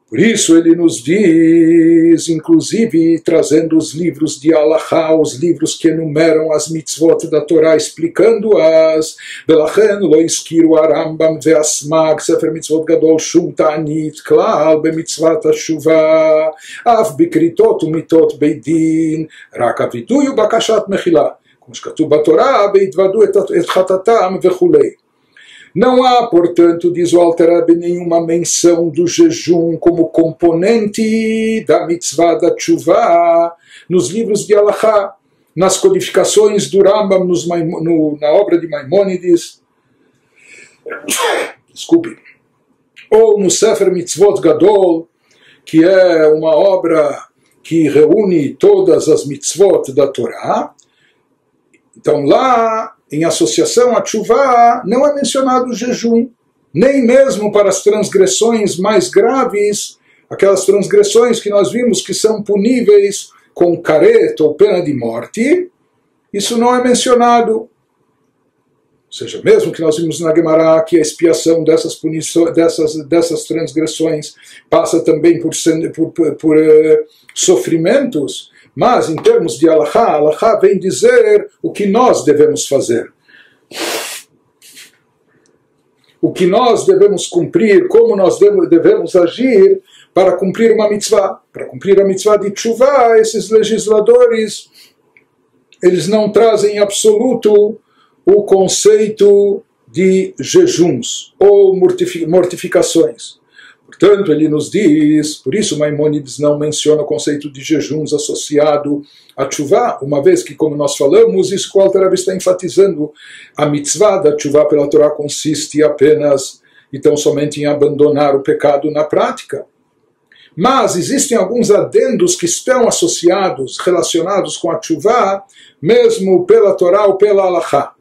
Speaker 1: Por isso ele nos diz, inclusive trazendo os livros de Halachá, os livros que enumeram as mitzvot da Torá, explicando-as, Velachen lo izkiru Arambam ve'asmag, Sefer Mitzvot Gadol Shum Ta'anit Klal b'mitzvat hashuvah, Av bikritot umitot beidin, Rak avidui ubakashat mechila, como שכתוב בתורה, והתוודו את חטאתם וכולי. Não há, portanto, diz o Alter Rebbe, nenhuma menção do jejum como componente da mitzvah da tshuva nos livros de Halachá, nas codificações do Rambam, na obra de Maimônides, desculpe, ou no Sefer Mitzvot Gadol, que é uma obra que reúne todas as mitzvot da Torá. Então lá, em associação à tshuva, não é mencionado o jejum, nem mesmo para as transgressões mais graves, aquelas transgressões que nós vimos que são puníveis com karet ou pena de morte, isso não é mencionado. Ou seja, mesmo que nós vimos na Gemara que a expiação dessas punições, dessas transgressões passa também por sofrimentos, mas, em termos de Halachá, Halachá vem dizer o que nós devemos fazer. O que nós devemos cumprir, como nós devemos agir para cumprir uma mitzvah. Para cumprir a mitzvah de tshuva, esses legisladores, eles não trazem em absoluto o conceito de jejuns ou mortificações. Portanto, ele nos diz, por isso Maimônides não menciona o conceito de jejuns associado a tshuva, uma vez que, como nós falamos, isso que o Alter Rebbe está enfatizando, a mitzvah da tshuva pela Torá consiste apenas e tão somente em abandonar o pecado na prática. Mas existem alguns adendos que estão associados, relacionados com a tshuva, mesmo pela Torá ou pela Halachá.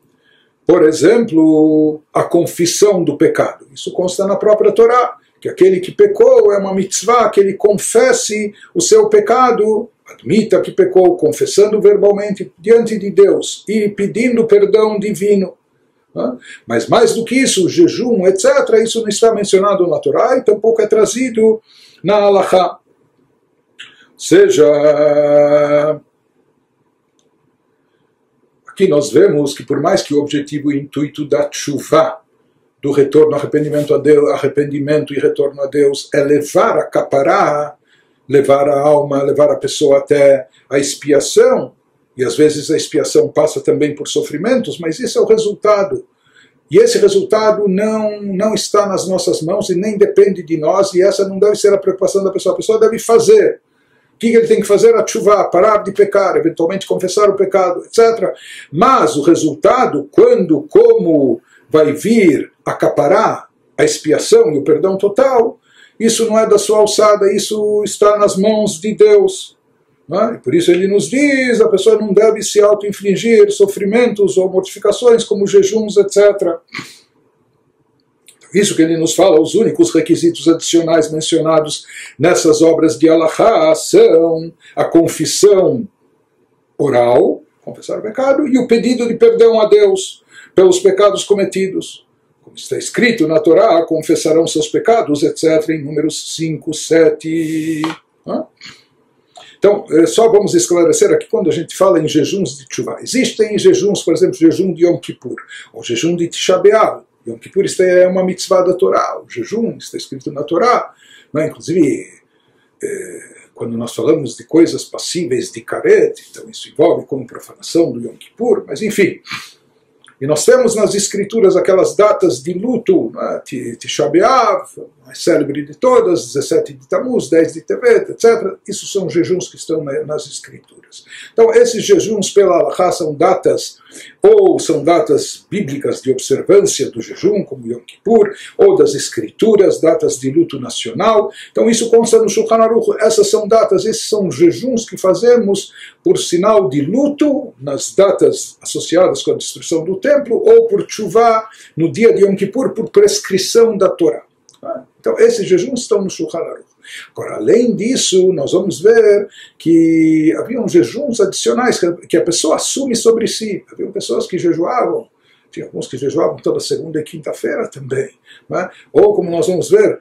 Speaker 1: Por exemplo, a confissão do pecado. Isso consta na própria Torá, que aquele que pecou é uma mitzvah, que ele confesse o seu pecado, admita que pecou, confessando verbalmente diante de Deus e pedindo perdão divino. Mas mais do que isso, o jejum, etc., isso não está mencionado na Torá e tampouco é trazido na Halachá. Ou seja, aqui nós vemos que por mais que o objetivo e o intuito da tshuva, do retorno, arrependimento a Deus, arrependimento e retorno a Deus, é levar a capará, levar a alma, levar a pessoa até a expiação, e às vezes a expiação passa também por sofrimentos, mas isso é o resultado. E esse resultado não está nas nossas mãos e nem depende de nós, e essa não deve ser a preocupação da pessoa. A pessoa deve fazer. O que ele tem que fazer? A tshuva, parar de pecar, eventualmente confessar o pecado, etc. Mas o resultado, quando, como vai vir acaparar a expiação e o perdão total, isso não é da sua alçada, isso está nas mãos de Deus. E por isso ele nos diz, a pessoa não deve se auto-infligir sofrimentos ou mortificações como jejuns, etc. Isso que ele nos fala, os únicos requisitos adicionais mencionados nessas obras de Halachá são a confissão oral, confessar o pecado, e o pedido de perdão a Deus pelos pecados cometidos. Como está escrito na Torá, confessarão seus pecados, etc., em Números 5, 7... Então, só vamos esclarecer aqui, quando a gente fala em jejuns de tshuva, existem jejuns, por exemplo, jejum de Yom Kippur, ou jejum de Tisha B'Av. Yom Kippur é uma mitzvah da Torá, o jejum está escrito na Torá. Inclusive, quando nós falamos de coisas passíveis de karet, então isso envolve como profanação do Yom Kippur, mas enfim. E nós temos nas escrituras aquelas datas de luto, Tisha B'Av, a mais célebre de todas, 17 de Tammuz, 10 de Tevet, etc. Isso são jejuns que estão nas escrituras. Então, esses jejuns pela Halachá são datas, ou são datas bíblicas de observância do jejum, como Yom Kippur, ou das escrituras, datas de luto nacional. Então, isso consta no Shulchan Aruch. Essas são datas, esses são jejuns que fazemos por sinal de luto, nas datas associadas com a destruição do templo, ou por tshuva, no dia de Yom Kippur, por prescrição da Torá. Então, esses jejuns estão no Shulchan Aruch. Agora, além disso, nós vamos ver que haviam jejuns adicionais que a pessoa assume sobre si. Haviam pessoas que jejuavam, tinha alguns que jejuavam toda segunda e quinta-feira também. Ou, como nós vamos ver,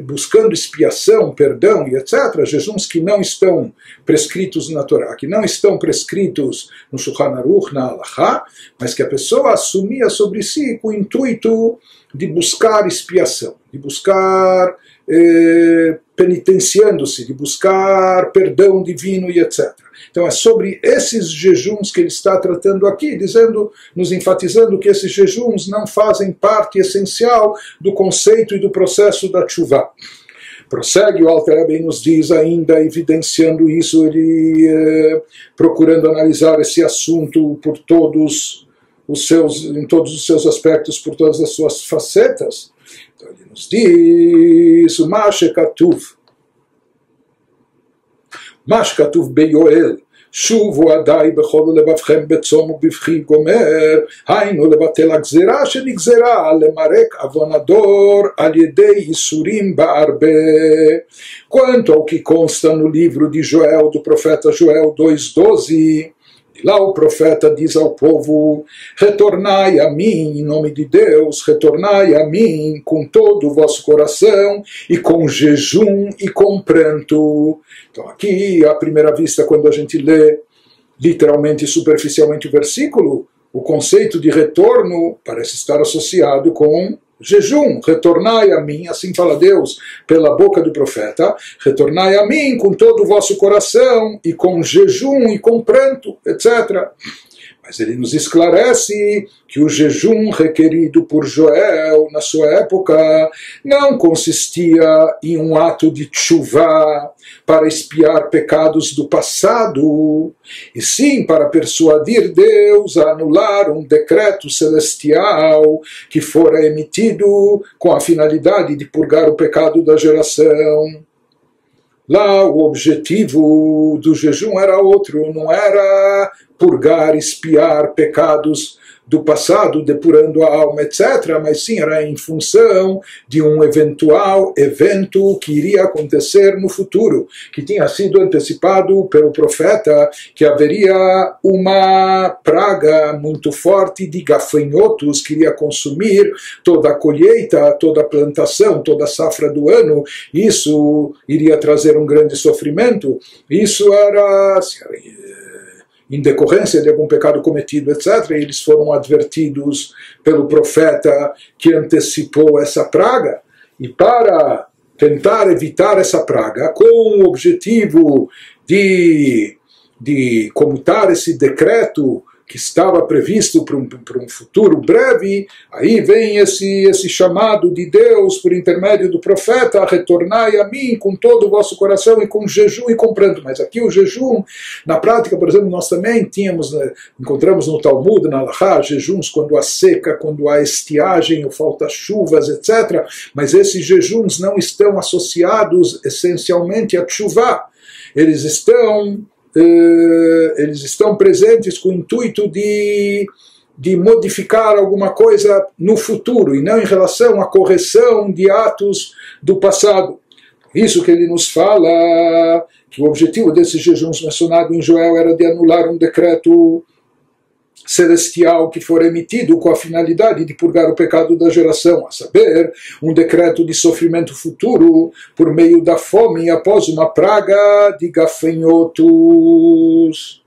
Speaker 1: buscando expiação, perdão e etc., jejuns que não estão prescritos na Torá, que não estão prescritos no Shulchan Aruch, na Halachá, mas que a pessoa assumia sobre si com o intuito de buscar expiação, de buscar penitenciando-se, de buscar perdão divino e etc. Então é sobre esses jejuns que ele está tratando aqui, dizendo, nos enfatizando que esses jejuns não fazem parte essencial do conceito e do processo da tshuva. Prossegue o Alter Rebbe nos diz ainda, evidenciando isso, ele procurando analisar esse assunto por todos em todos os seus aspectos, por todas as suas facetas. Então ele nos diz, o Mashkatuv Beyoel, שובו עדיי בכל לבבכם בצום ובבכי גומר, היינו לבטל הגזירה שנגזרה למרק עוון הדור על ידי ייסורים בהרבה. Quanto ao que consta no livro de Joel, do profeta Joel 2:12, lá o profeta diz ao povo, retornai a mim, em nome de Deus, retornai a mim com todo o vosso coração, e com jejum e com pranto. Então aqui, à primeira vista, quando a gente lê literalmente e superficialmente o versículo, o conceito de retorno parece estar associado com jejum. Retornai a mim, assim fala Deus pela boca do profeta, retornai a mim com todo o vosso coração, e com jejum e com pranto, etc. Mas ele nos esclarece que o jejum requerido por Joel na sua época não consistia em um ato de tshuva para expiar pecados do passado, e sim para persuadir Deus a anular um decreto celestial que fora emitido com a finalidade de purgar o pecado da geração. Lá o objetivo do jejum era outro, não era purgar, expiar pecados do passado, depurando a alma, etc., mas sim era em função de um eventual evento que iria acontecer no futuro, que tinha sido antecipado pelo profeta, que haveria uma praga muito forte de gafanhotos que iria consumir toda a colheita, toda a plantação, toda a safra do ano. Isso iria trazer um grande sofrimento. Isso era em decorrência de algum pecado cometido, etc. E eles foram advertidos pelo profeta que antecipou essa praga. E para tentar evitar essa praga, com o objetivo de comutar esse decreto que estava previsto para um futuro breve, aí vem esse chamado de Deus por intermédio do profeta: retornai a mim com todo o vosso coração e com jejum e com pranto. Mas aqui o jejum, na prática, por exemplo, nós também encontramos no Talmud, na Halachá, jejuns quando há seca, quando há estiagem ou falta chuvas, etc. Mas esses jejuns não estão associados essencialmente a tshuvá. Eles estão presentes com o intuito de modificar alguma coisa no futuro, e não em relação à correção de atos do passado. Isso que ele nos fala, que o objetivo desses jejuns mencionado em Joel era de anular um decreto celestial que for emitido com a finalidade de purgar o pecado da geração, a saber, um decreto de sofrimento futuro por meio da fome após uma praga de gafanhotos.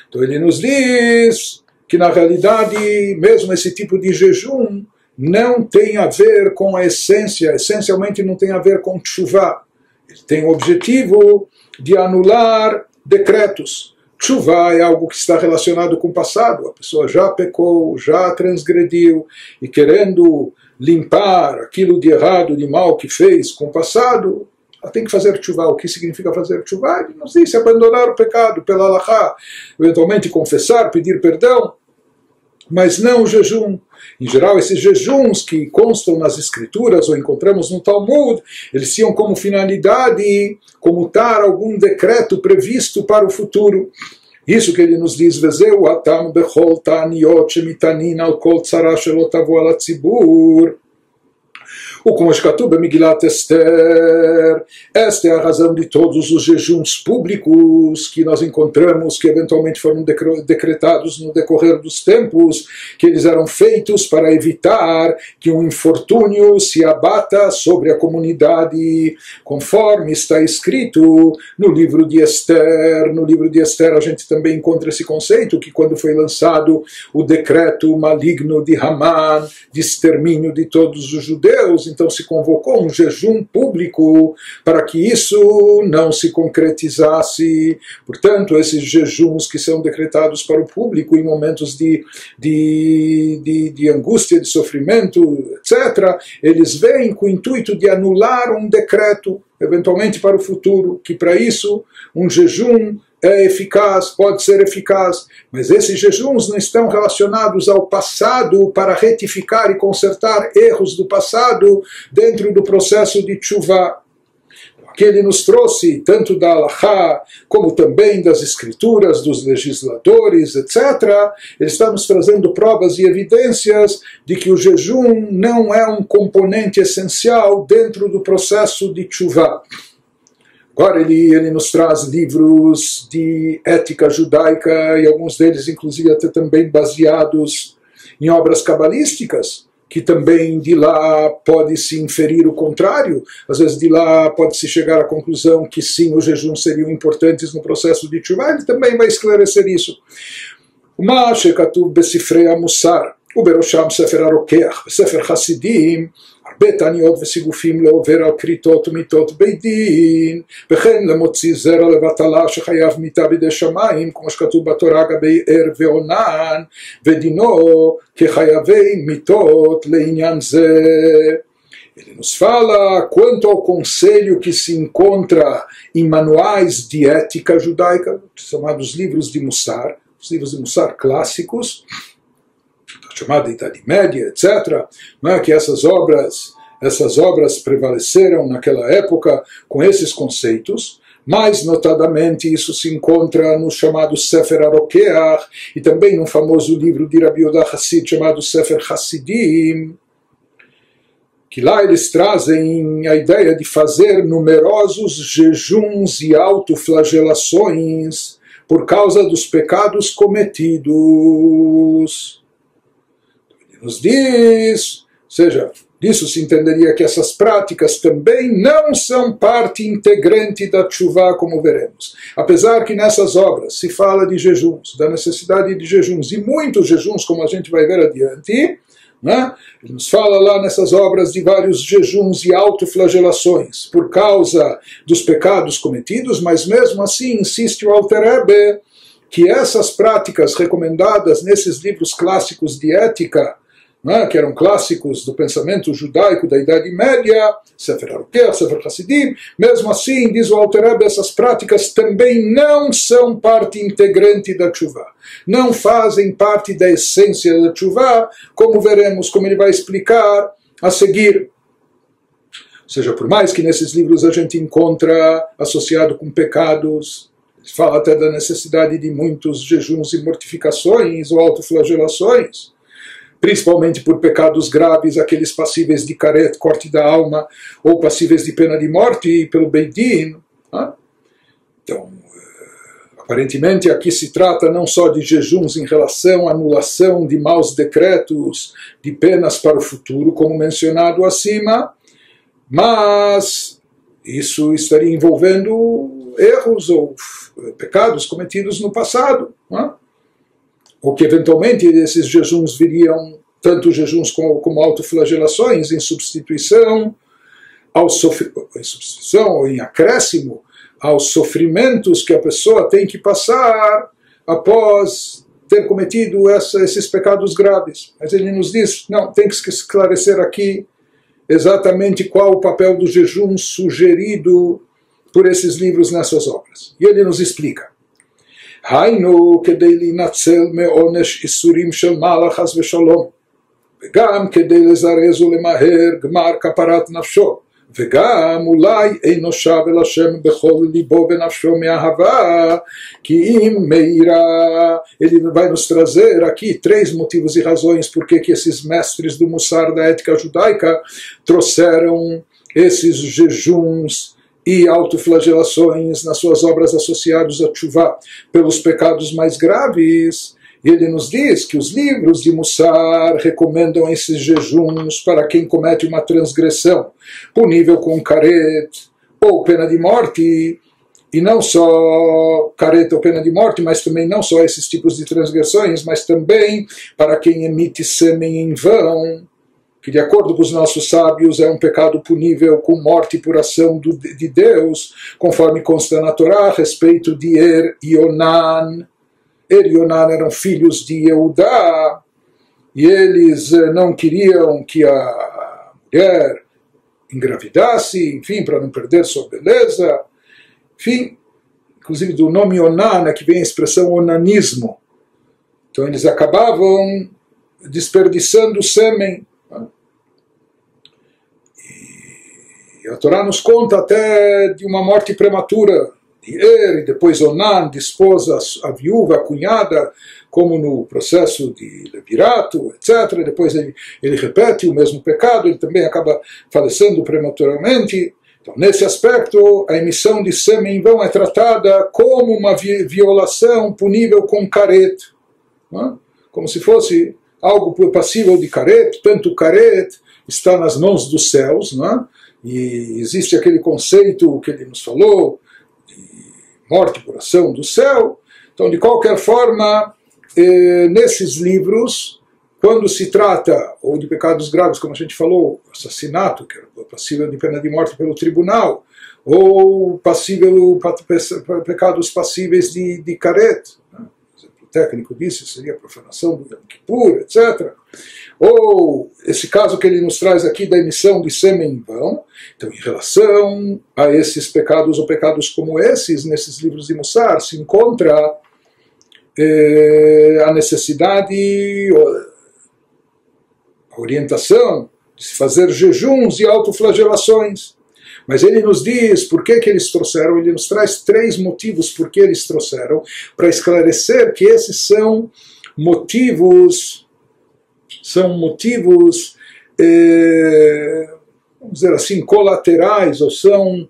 Speaker 1: Então ele nos diz que na realidade mesmo esse tipo de jejum não tem a ver com a essência, essencialmente não tem a ver com tshuvá. Ele tem o objetivo de anular decretos. Tshuvá é algo que está relacionado com o passado. A pessoa já pecou, já transgrediu, e querendo limpar aquilo de errado, de mal que fez com o passado, ela tem que fazer tshuvá. O que significa fazer tshuvá? Ele nos diz abandonar o pecado pela halachá, eventualmente confessar, pedir perdão, mas não o jejum. Em geral, esses jejuns que constam nas escrituras ou encontramos no Talmud, eles tinham como finalidade comutar algum decreto previsto para o futuro. Isso que ele nos diz: Vezeu atam bechol ta'aniot shemitanin al kol tzara shelo tavo al hatzibur. O como escatuba Migilat Esther. Esta é a razão de todos os jejuns públicos que nós encontramos, que eventualmente foram decretados no decorrer dos tempos, que eles eram feitos para evitar que um infortúnio se abata sobre a comunidade, conforme está escrito no livro de Esther. No livro de Esther a gente também encontra esse conceito, que quando foi lançado o decreto maligno de Haman, de extermínio de todos os judeus, então se convocou um jejum público para que isso não se concretizasse. Portanto, esses jejuns que são decretados para o público em momentos de angústia, de sofrimento, etc., eles vêm com o intuito de anular um decreto, eventualmente para o futuro, que para isso um jejum é eficaz, pode ser eficaz, mas esses jejuns não estão relacionados ao passado para retificar e consertar erros do passado dentro do processo de tshuvá. Que ele nos trouxe, tanto da halachá, como também das escrituras, dos legisladores, etc., ele está nos trazendo provas e evidências de que o jejum não é um componente essencial dentro do processo de tshuvá. Agora ele nos traz livros de ética judaica, e alguns deles inclusive até também baseados em obras cabalísticas, que também de lá pode-se inferir o contrário. Às vezes de lá pode-se chegar à conclusão que sim, os jejuns seriam importantes no processo de tshuvá. Ele também vai esclarecer isso. Uma shekatuv besifrei hamusar, ובראשם ספר הרוקח, בספר חסידים, הרבה תעניות וסיגופים לעובר על כריתות ומיתות בית דין, וכן למוציא זרע לבטלה שחייב מיתה בידי שמיים, כמו שכתוב בתורה גבי ער ועונן, ודינו כחייבי מיתות לעניין זה. Ele nos fala quanto ao conselho que se encontra em manuais de ética judaica, chamados livros de Mussar, os livros de Mussar clássicos, chamada Idade Média, etc., não é? Que essas obras prevaleceram naquela época com esses conceitos. Mais notadamente isso se encontra no chamado Sefer HaRokeach e também no famoso livro de Rabi Yehuda Hassid chamado Sefer Hasidim, que lá eles trazem a ideia de fazer numerosos jejuns e autoflagelações por causa dos pecados cometidos. Nos diz, ou seja, Disso se entenderia que essas práticas também não são parte integrante da tshuva, como veremos. Apesar que nessas obras se fala de jejuns, da necessidade de jejuns, e muitos jejuns, como a gente vai ver adiante, né? Ele nos fala lá nessas obras de vários jejuns e autoflagelações por causa dos pecados cometidos, mas mesmo assim insiste o Alter Rebbe que essas práticas recomendadas nesses livros clássicos de ética, né, que eram clássicos do pensamento judaico da Idade Média, Sefer HaRokech, Sefer Hasidim, mesmo assim, diz o Alter Rebbe, essas práticas também não são parte integrante da tshuva, não fazem parte da essência da tshuva, como veremos, como ele vai explicar a seguir. Ou seja, por mais que nesses livros a gente encontra associado com pecados, fala até da necessidade de muitos jejuns e mortificações ou autoflagelações, principalmente por pecados graves, aqueles passíveis de karet, corte da alma, ou passíveis de pena de morte pelo Beit Din. Então, aparentemente aqui se trata não só de jejuns em relação à anulação de maus decretos, de penas para o futuro, como mencionado acima, mas isso estaria envolvendo erros ou pecados cometidos no passado, ou que eventualmente esses jejuns viriam, tanto jejuns como autoflagelações, em substituição ou em acréscimo aos sofrimentos que a pessoa tem que passar após ter cometido esses pecados graves. Mas ele nos diz, não, tem que esclarecer aqui exatamente qual o papel do jejum sugerido por esses livros nessas obras. E ele nos explica. היינו כדי להינצל מעונש איסורים של מעלה חס ושלום, וגם כדי לזרז ולמהר גמר כפרת נפשו, וגם אולי אינו שב אל השם בכל ליבו ונפשו מאהבה, כי אם meira. Ele vai nos trazer aqui 3 motivos e razões por que esses mestres do Mussar da ética judaica trouxeram esses jejuns e autoflagelações nas suas obras associadas a tshuva pelos pecados mais graves. E ele nos diz que os livros de Mussar recomendam esses jejuns para quem comete uma transgressão punível com karet ou pena de morte, e não só karet ou pena de morte, mas também não só esses tipos de transgressões, mas também para quem emite sêmen em vão, que de acordo com os nossos sábios é um pecado punível com morte por ação de Deus, conforme consta na Torá a respeito de Er e Onan. Er e Onan eram filhos de Yehudá, e eles não queriam que a mulher engravidasse, enfim, para não perder sua beleza. Enfim, inclusive do nome Onan é que vem a expressão onanismo. Então eles acabavam desperdiçando sêmen. E a Torá nos conta até de uma morte prematura de Er, e depois Onan, de esposa, a viúva, a cunhada, como no processo de levirato, etc. Depois ele repete o mesmo pecado, ele também acaba falecendo prematuramente. Então, nesse aspecto, a emissão de sêmen em vão é tratada como uma violação punível com karet, como se fosse algo passível de karet. Tanto karet está nas mãos dos céus, e existe aquele conceito que ele nos falou, de morte por ação do céu. Então, de qualquer forma, nesses livros, quando se trata ou de pecados graves, como a gente falou, assassinato, que é passível de pena de morte pelo tribunal, ou pecados passíveis de karet, o exemplo técnico disso seria a profanação do Yom Kippur, etc. Ou esse caso que ele nos traz aqui da emissão de sêmen em vão. Então, em relação a esses pecados ou pecados como esses, nesses livros de Mussar, se encontra a necessidade, a orientação de se fazer jejuns e autoflagelações. Mas ele nos diz por que eles trouxeram, ele nos traz 3 motivos por que eles trouxeram, para esclarecer que esses são motivos, vamos dizer assim, colaterais, ou são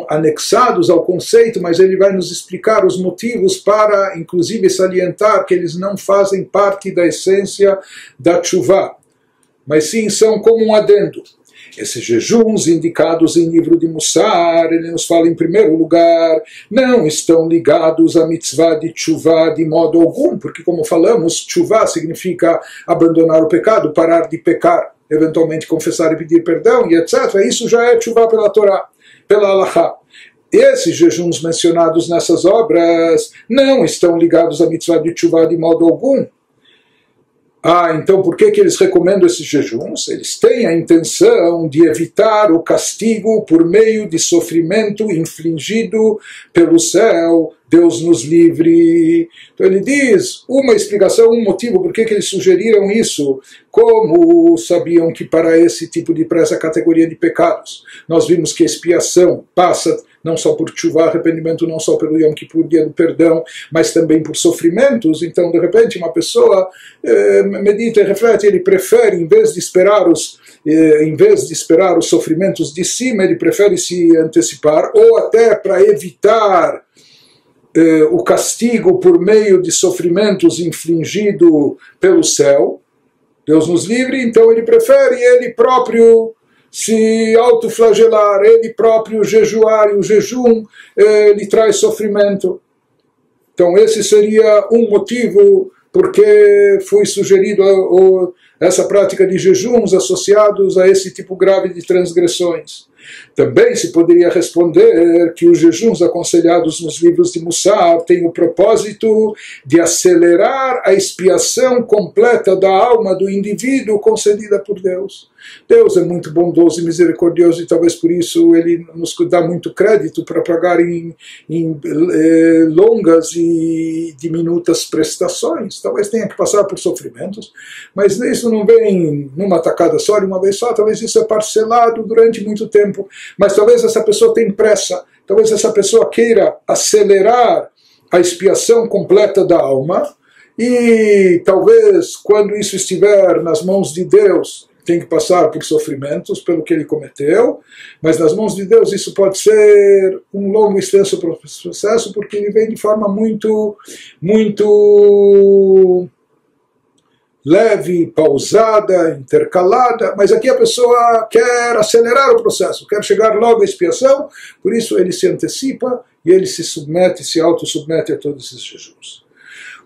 Speaker 1: anexados ao conceito, mas ele vai nos explicar os motivos para, inclusive, salientar que eles não fazem parte da essência da tshuva. mas sim são como um adendo. Esses jejuns indicados em livro de Mussar, ele nos fala em primeiro lugar, não estão ligados à mitzvah de tshuvah de modo algum, porque como falamos, tshuvah significa abandonar o pecado, parar de pecar, eventualmente confessar e pedir perdão, e etc. Isso já é tshuvah pela Torá, pela Halachá. Esses jejuns mencionados nessas obras não estão ligados à mitzvah de tshuvah de modo algum. Então por que eles recomendam esses jejuns? Eles têm a intenção de evitar o castigo por meio de sofrimento infligido pelo céu. Deus nos livre. Então ele diz uma explicação, um motivo por que eles sugeriram isso, como sabiam que para essa categoria de pecados, nós vimos que a expiação passa não só por tshuvah, arrependimento, não só pelo Yom Kippur, dia do perdão, mas também por sofrimentos. Então, de repente, uma pessoa medita e reflete, ele prefere, em vez de esperar os sofrimentos de cima, ele prefere se antecipar, ou até para evitar o castigo por meio de sofrimentos infligido pelo céu. Deus nos livre, então ele prefere ele próprio se autoflagelar, ele próprio jejuar, e o jejum lhe traz sofrimento. Então esse seria um motivo porque foi sugerido essa prática de jejuns associados a esse tipo grave de transgressões. Também se poderia responder que os jejuns aconselhados nos livros de Mussar têm o propósito de acelerar a expiação completa da alma do indivíduo concedida por Deus. Deus é muito bondoso e misericordioso e talvez por isso ele nos dá muito crédito para pagar em longas e diminutas prestações. Talvez tenha que passar por sofrimentos, mas isso não vem numa tacada só, de uma vez só. Talvez isso é parcelado durante muito tempo, mas talvez essa pessoa tenha pressa, talvez essa pessoa queira acelerar a expiação completa da alma e talvez quando isso estiver nas mãos de Deus tem que passar por sofrimentos pelo que ele cometeu, mas nas mãos de Deus isso pode ser um longo e extenso processo, porque ele vem de forma muito leve, pausada, intercalada, mas aqui a pessoa quer acelerar o processo, quer chegar logo à expiação, por isso ele se antecipa e ele se autossubmete a todos esses jejuns.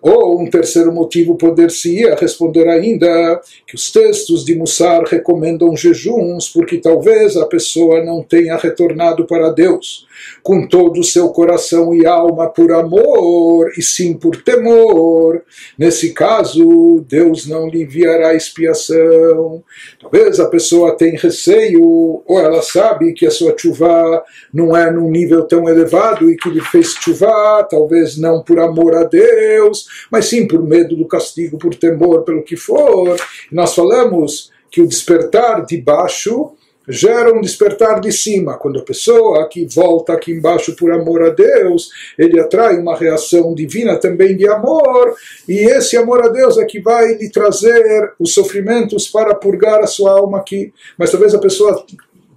Speaker 1: Ou um terceiro motivo poder-se-ia responder ainda que os textos de Mussar recomendam jejuns porque talvez a pessoa não tenha retornado para Deus com todo o seu coração e alma por amor e sim por temor. Nesse caso, Deus não lhe enviará expiação. Talvez a pessoa tenha receio ou ela sabe que a sua tshuvah não é num nível tão elevado e que ele fez tshuvah, talvez não por amor a Deus, mas sim por medo do castigo, por temor, pelo que for. Nós falamos que o despertar de baixo gera um despertar de cima. Quando a pessoa que volta aqui embaixo por amor a Deus, ele atrai uma reação divina também de amor, e esse amor a Deus é que vai lhe trazer os sofrimentos para purgar a sua alma aqui. Mas talvez a pessoa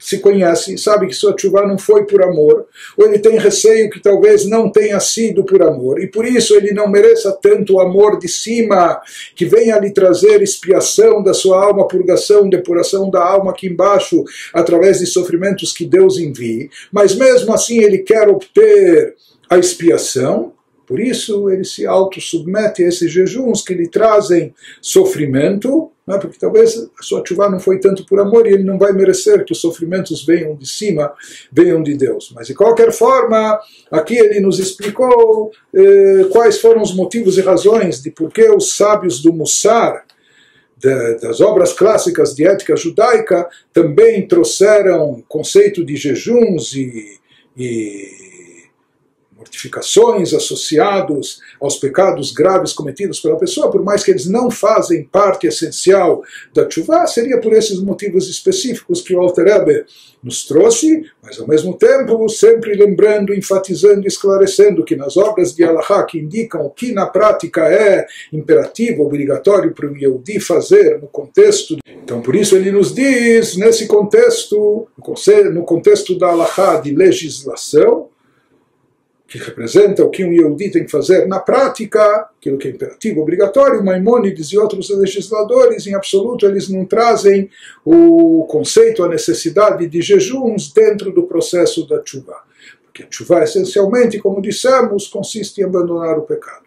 Speaker 1: se conhece, sabe que sua tshuvah não foi por amor, ou ele tem receio que talvez não tenha sido por amor, e por isso ele não mereça tanto o amor de cima, que venha lhe trazer expiação da sua alma, purgação, depuração da alma aqui embaixo, através de sofrimentos que Deus envie, mas mesmo assim ele quer obter a expiação. Por isso ele se autossubmete a esses jejuns que lhe trazem sofrimento, né? Porque talvez a sua tshuvah não foi tanto por amor e ele não vai merecer que os sofrimentos venham de cima, venham de Deus. Mas de qualquer forma, aqui ele nos explicou quais foram os motivos e razões de por que os sábios do Mussar, das obras clássicas de ética judaica, também trouxeram o conceito de jejuns e mortificações associados aos pecados graves cometidos pela pessoa, por mais que eles não fazem parte essencial da tshuvah, seria por esses motivos específicos que o Alter Rebbe nos trouxe, mas ao mesmo tempo sempre lembrando, enfatizando, esclarecendo que nas obras de Halachá que indicam o que na prática é imperativo, obrigatório para o Yehudi fazer no contexto. Então por isso ele nos diz, nesse contexto, no contexto da Halachá de legislação, que representa o que um Yehudi tem que fazer na prática, aquilo que é imperativo, obrigatório. Maimônides e outros legisladores, em absoluto, eles não trazem o conceito, a necessidade de jejuns dentro do processo da tshuva. Porque a tshuva, essencialmente, como dissemos, consiste em abandonar o pecado.